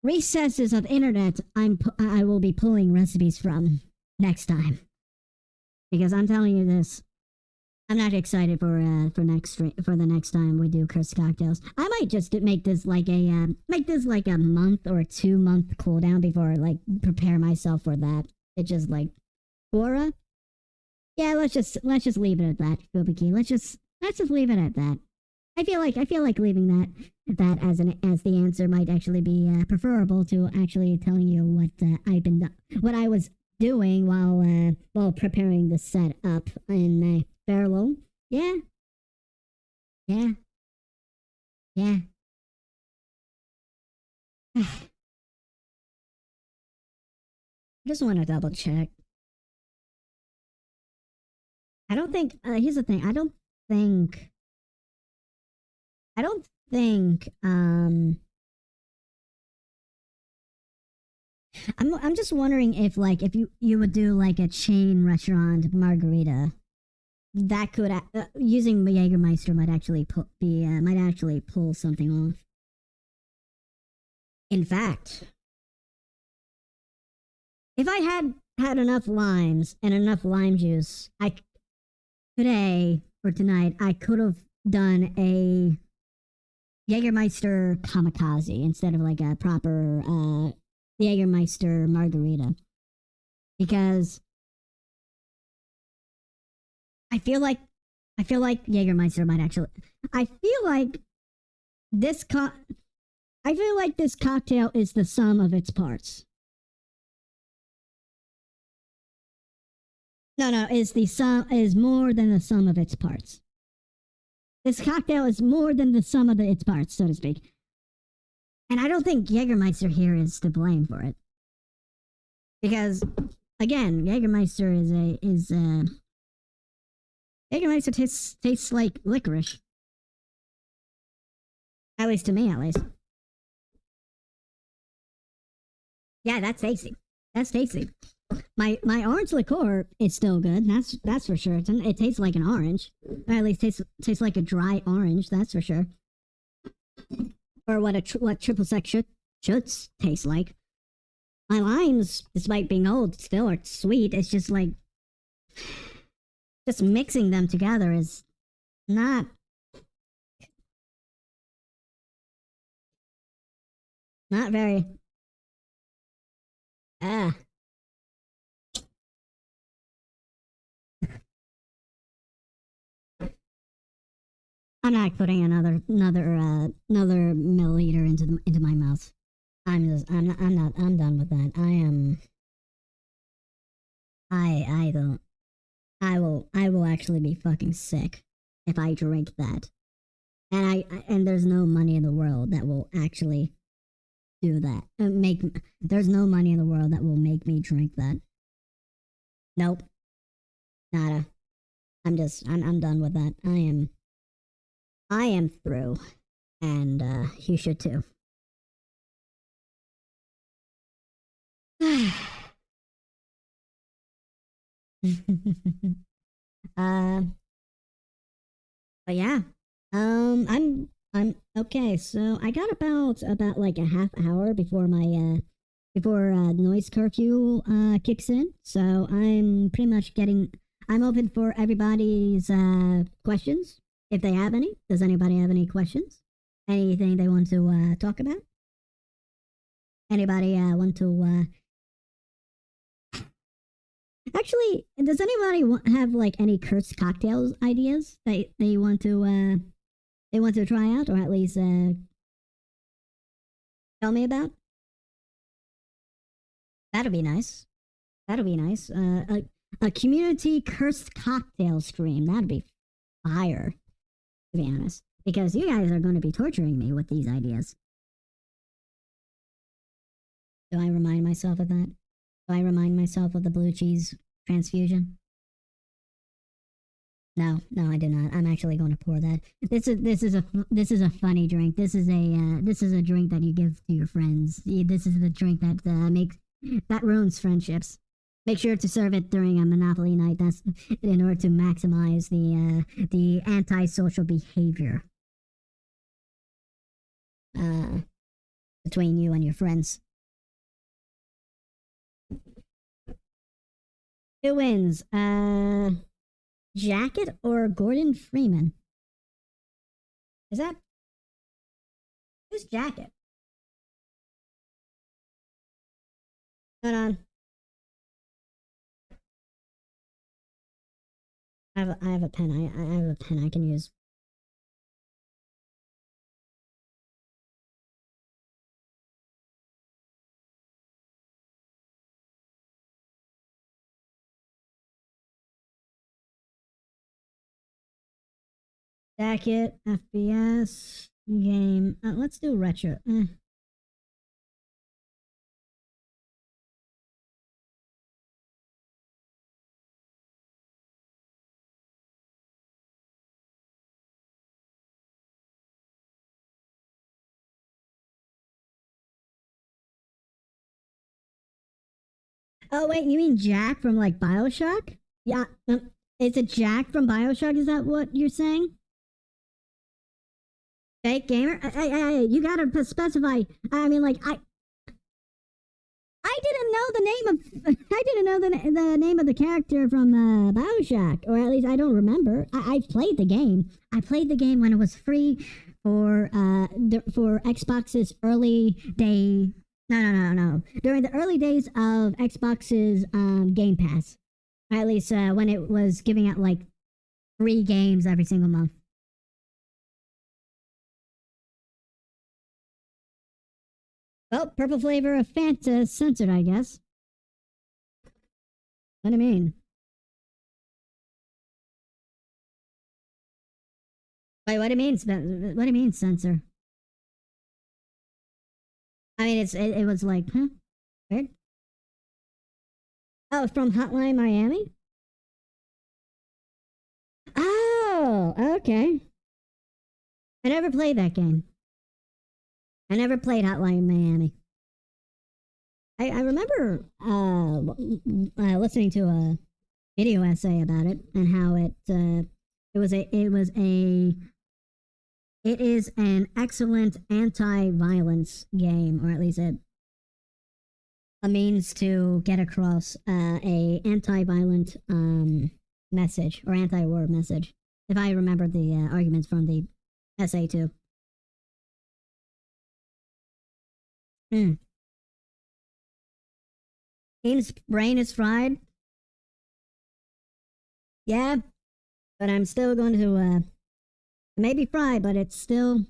recesses of internet I will be pulling recipes from next time? Because I'm telling you this, I'm not excited for the next time we do Cursed Cocktails. I might just make this like a month or 2 month cooldown before I like prepare myself for that. It's just like Quora. Yeah, let's just leave it at that, Kubiki. Let's just leave it at that. I feel like leaving that as the answer might actually be preferable to actually telling you what I was doing while preparing the setup in my parallel. Yeah. I just want to double check. I don't think. Here's the thing. I don't think. I'm just wondering if you would do like a chain restaurant margarita, that could using Jäegermeister might actually pull something off. In fact, if I had enough limes and enough lime juice, tonight I could have done a Jäegermeister kamikaze instead of like a proper Jäegermeister margarita, because I feel like Jäegermeister might actually. I feel like this cocktail is the sum of its parts. No, is more than the sum of its parts. This cocktail is more than the sum of its parts, so to speak. And I don't think Jäegermeister here is to blame for it. Because, again, Jäegermeister Jäegermeister tastes like licorice. At least to me, at least. Yeah, that's tasty. My orange liqueur is still good. That's for sure. It tastes like an orange, or at least tastes like a dry orange. That's for sure. Or what triple sec should taste like. My limes, despite being old, still are sweet. It's just like mixing them together is not very. I'm not putting another milliliter into my mouth. I'm done with that. I will actually be fucking sick if I drink that. and there's no money in the world that will actually do that. There's no money in the world that will make me drink that. Nope. Nada. I'm done with that. I am through. And you should too. But yeah. I'm okay. So I got about like a half hour before my noise curfew kicks in. So I'm pretty much I'm open for everybody's questions if they have any. Does anybody have any questions? Anything they want to talk about? Anybody want to actually, does anybody have like any cursed cocktails ideas that they want to try out, or at least tell me about? That'd be nice. That'd be nice. A community cursed cocktail stream. That'd be fire, to be honest. Because you guys are going to be torturing me with these ideas. Do I remind myself of that? Do I remind myself of the blue cheese transfusion? No, I do not. I'm actually going to pour that. This is a funny drink. This is a drink that you give to your friends. This is the drink that ruins friendships. Make sure to serve it during a Monopoly night. That's in order to maximize the antisocial behavior between you and your friends. Who wins? Jacket or Gordon Freeman? Who's Jacket? Hold on. I have a pen. I have a pen I can use. Jacket, FPS, game. Let's do retro. Oh wait, you mean Jack from like Bioshock? Yeah, it's a Jack from Bioshock. Is that what you're saying? Fake gamer? You gotta specify. I mean, like I didn't know the name of I didn't know the name of the character from Bioshock, or at least I don't remember. I played the game. I played the game when it was free for Xbox's early day. No. During the early days of Xbox's Game Pass, or at least when it was giving out like free games every single month. Well, purple flavor of Fanta censored, I guess. What do you mean? Wait, what do you mean? What do you mean censor? I mean, it was like, huh? Weird. Oh, from Hotline Miami? Oh, okay. I never played that game. I never played Hotline Miami. I remember listening to a video essay about it and how it is an excellent anti-violence game, or at least a means to get across a anti-violent message or anti-war message. If I remember the arguments from the essay too. Himm's brain is fried. Yeah, but I'm still going to maybe fried, but it still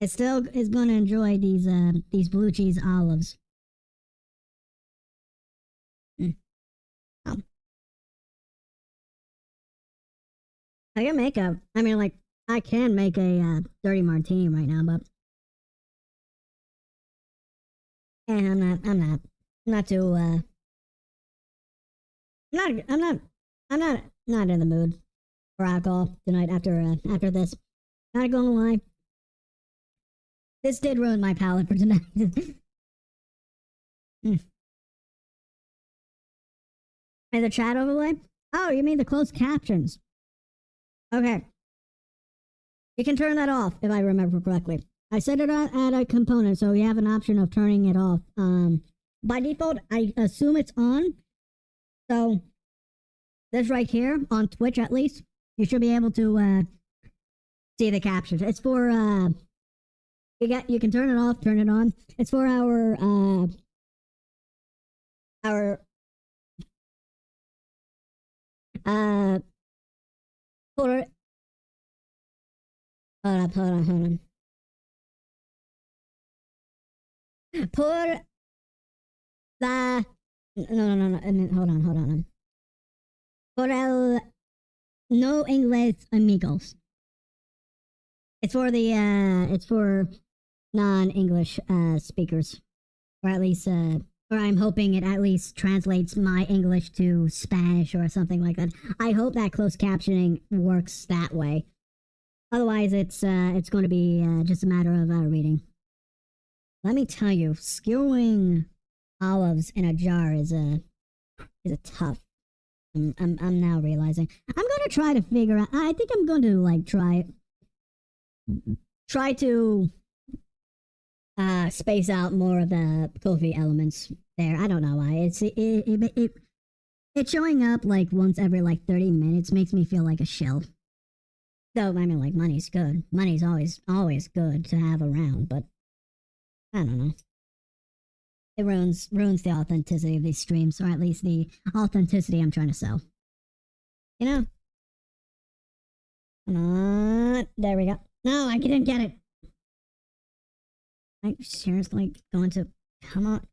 is going to enjoy these blue cheese olives. Oh. Your makeup. I mean, like, I can make a dirty martini right now, but I'm not too not in the mood for alcohol tonight after this. Not gonna lie, this did ruin my palate for tonight. Is the chat overlay? Oh, you mean the closed captions? Okay. You can turn that off if I remember correctly. I set it at a component, so you have an option of turning it off. By default, I assume it's on. So this right here on Twitch, at least, you should be able to see the captions. It's for you can turn it off, turn it on. It's for our for hold on. Por la no. Hold on. Por el no inglés amigos. It's for non-English speakers, or at least or I'm hoping it at least translates my English to Spanish or something like that. I hope that closed captioning works that way. Otherwise, it's going to be just a matter of reading. Let me tell you, skewing olives in a jar is a tough. I'm now realizing. I'm going to try to figure out. I think I'm going to like try to space out more of the coffee elements there. I don't know why. It's showing up like once every like 30 minutes makes me feel like a shell. So I mean, like, money's good. Money's always good to have around, but I don't know. It ruins the authenticity of these streams, or at least the authenticity I'm trying to sell. You know? Come on. There we go. No, I didn't get it. I'm seriously going to... Come on.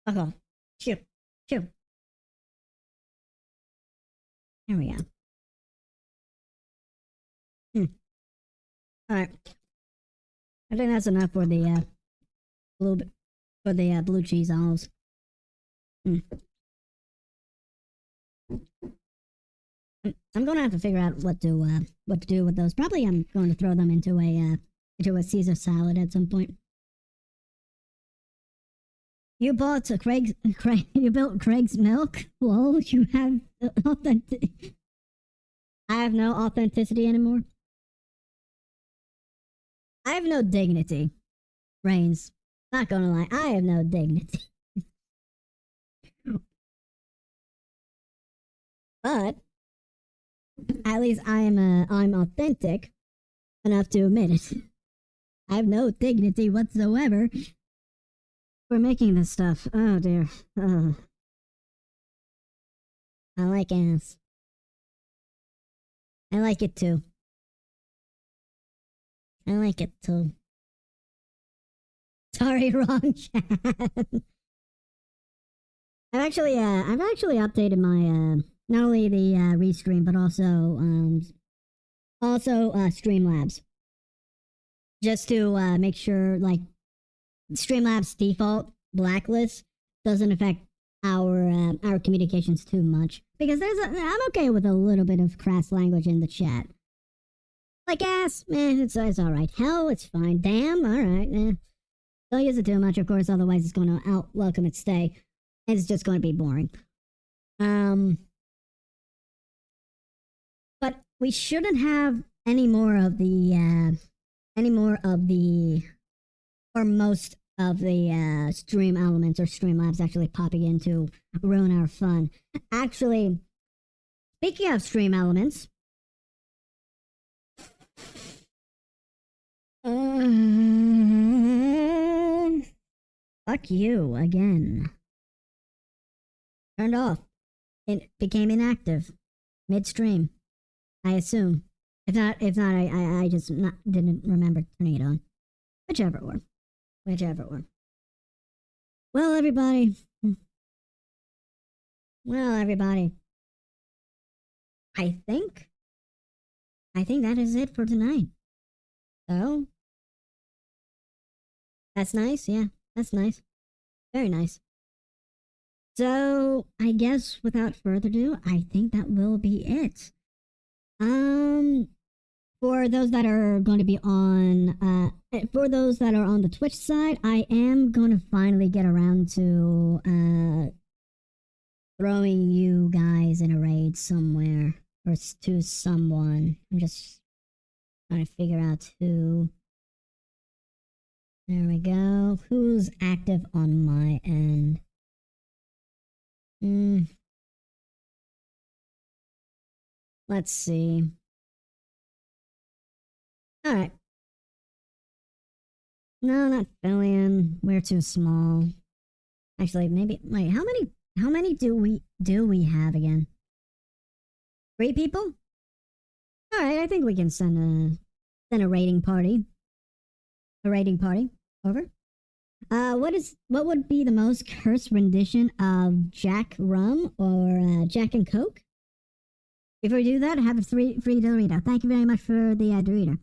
Fuck off. Shoot. There we go. Alright. I think that's enough for the blue cheese olives. I'm gonna have to figure out what to do with those. Probably I'm going to throw them into a Caesar salad at some point. You bought you built Craig's milk? Well, you have authentic. I have no authenticity anymore. I have no dignity, Reigns. Not gonna lie, I have no dignity. But at least I'm authentic enough to admit it. I have no dignity whatsoever for making this stuff. Oh dear. I like ass. I like it too. I like it too. Sorry, wrong chat. I've actually updated my not only the restream but also Streamlabs, just to make sure like Streamlabs default blacklist doesn't affect our communications too much, because I'm okay with a little bit of crass language in the chat. Like ass, it's all right. Hell, it's fine. Damn, all right. Don't use it too much, of course. Otherwise, it's going to welcome its stay. It's just going to be boring. But we shouldn't have any more of the, or most of the stream elements or Streamlabs actually popping in to ruin our fun. Actually, speaking of stream elements. Fuck you again. Turned off. It became inactive midstream, I assume. If not, I just didn't remember turning it on. Whichever one. Well, everybody. I think I think that is it for tonight. So, that's nice. Yeah, that's nice. Very nice. So, I guess without further ado, I think that will be it. For those that are going to be for those that are on the Twitch side, I am going to finally get around to throwing you guys in a raid somewhere or to someone. I'm just trying to figure out who. There we go. Who's active on my end? Let's see. Alright. No, not billion. We're too small. Actually, maybe wait, how many do we have again? 3 people? Alright, I think we can send a raiding party. A raiding party. Over. What would be the most cursed rendition of Jack Rum or Jack and Coke? If we do that, have a free Dorito. Thank you very much for the Dorito.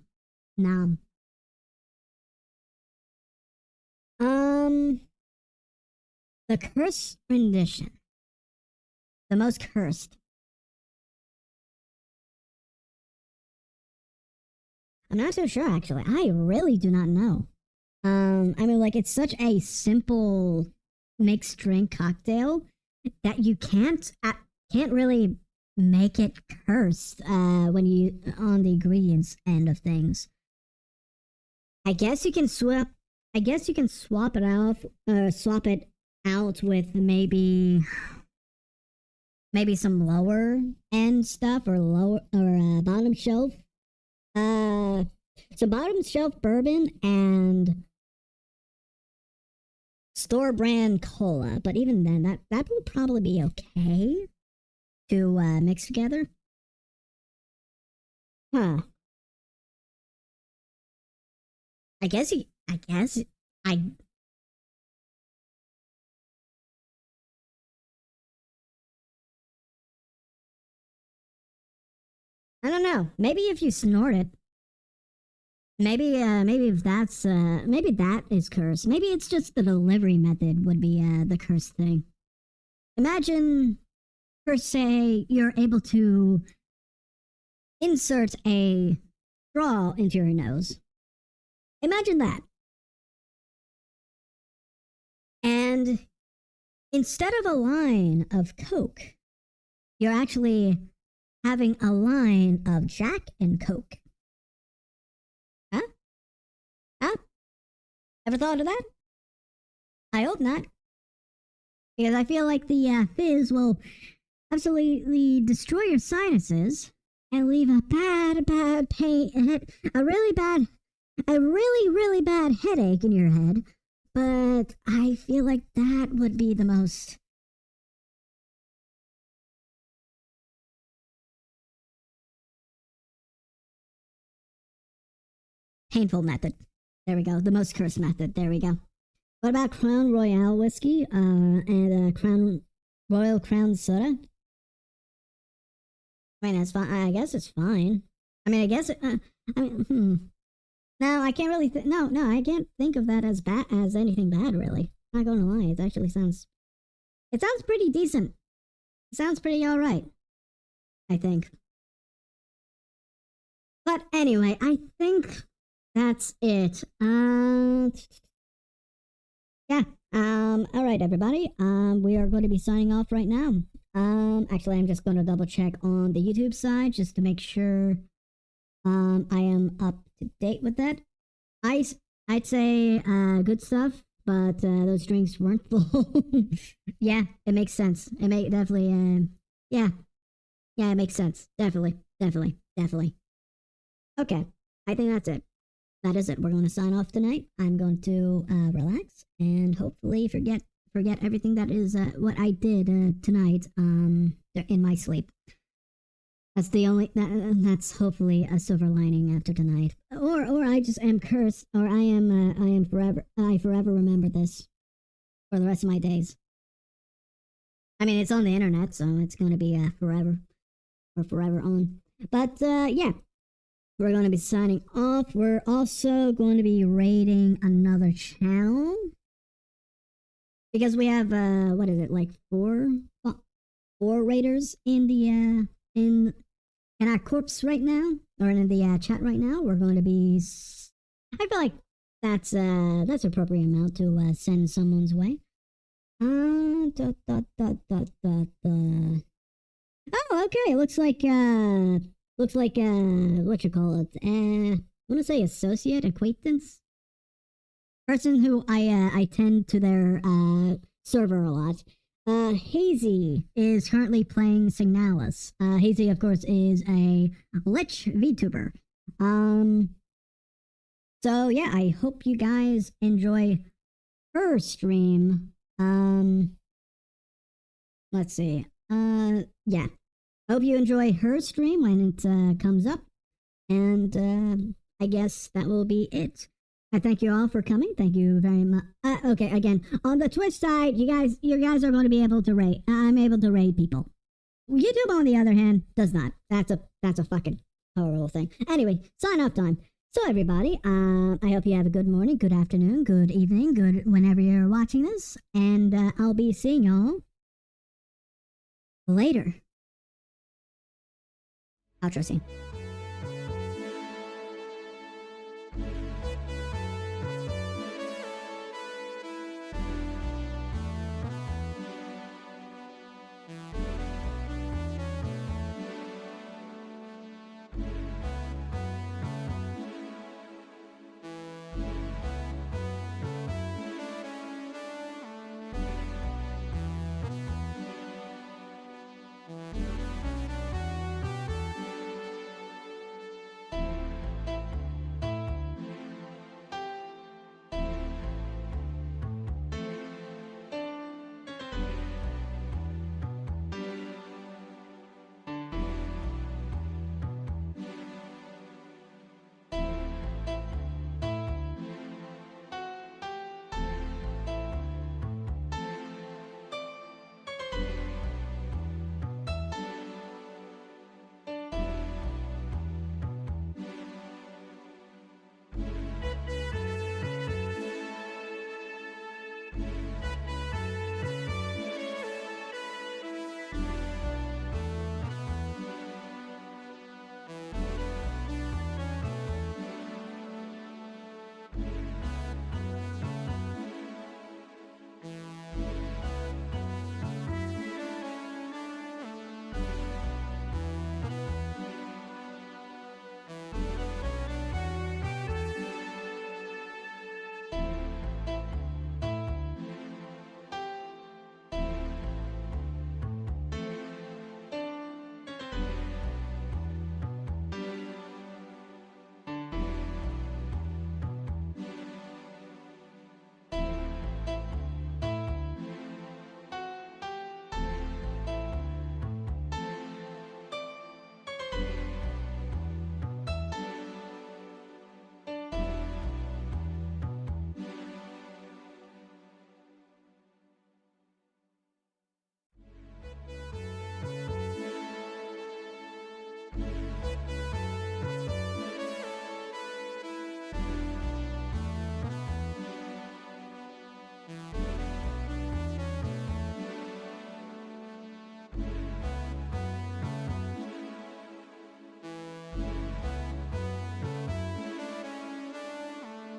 Nom. The cursed rendition. The most cursed. I'm not so sure, actually. I really do not know. I mean, like, it's such a simple mixed drink cocktail that you can't really make it cursed when you on the ingredients end of things. I guess you can swap it out with maybe some lower end stuff or bottom shelf. So bottom shelf bourbon and store brand cola, but even then, that will probably be okay to mix together. Huh. I don't know. Maybe if you snort it. Maybe if that's maybe that is cursed. Maybe it's just the delivery method would be the cursed thing. Imagine, per se, you're able to insert a straw into your nose. Imagine that. And instead of a line of Coke, you're actually having a line of Jack and Coke. Huh? Huh? Ever thought of that? I hope not. Because I feel like the fizz will absolutely destroy your sinuses and leave a bad pain, a really bad headache in your head. But I feel like that would be the most painful method. There we go. The most cursed method. There we go. What about Crown Royale whiskey and Crown Royal Crown soda? I mean, that's fine. I guess it's fine. I mean, I guess it. No, I can't really. No, I can't think of that as anything bad. Really, I'm not gonna lie. It actually sounds. It sounds pretty decent. It sounds pretty all right. I think. But anyway, I think that's it. Yeah. All right, everybody. We are going to be signing off right now. Actually, I'm just going to double check on the YouTube side just to make sure I am up to date with that. I'd say good stuff, but those drinks weren't full. Yeah, it makes sense. It definitely yeah, it makes sense. Definitely. Okay, I think that's it. That is it. We're going to sign off tonight. I'm going to relax and hopefully forget everything that is what I did tonight in my sleep. That's the only that's hopefully a silver lining after tonight. Or I just am cursed, or I am forever remember this for the rest of my days. I mean, it's on the internet, so it's going to be forever or forever on. But yeah. we're going to be signing off. We're also going to be raiding another channel. Because we have, what is it, like four raiders in the, in our corpse right now, or in the chat right now. We're going to be, I feel like that's appropriate amount to send someone's way. Oh, okay. Looks like what you call it? I want to say associate, acquaintance, person who I tend to their server a lot. Hazy is currently playing Signalis. Hazy, of course, is a lich Vtuber. So yeah, I hope you guys enjoy her stream. Let's see. Yeah. Hope you enjoy her stream when it comes up. And I guess that will be it. I thank you all for coming. Thank you very much. Okay, again, on the Twitch side, you guys are going to be able to rate. I'm able to rate people. YouTube, on the other hand, does not. That's a fucking horrible thing. Anyway, sign off time. So everybody, I hope you have a good morning, good afternoon, good evening, good whenever you're watching this, and I'll be seeing y'all later. Outro scene.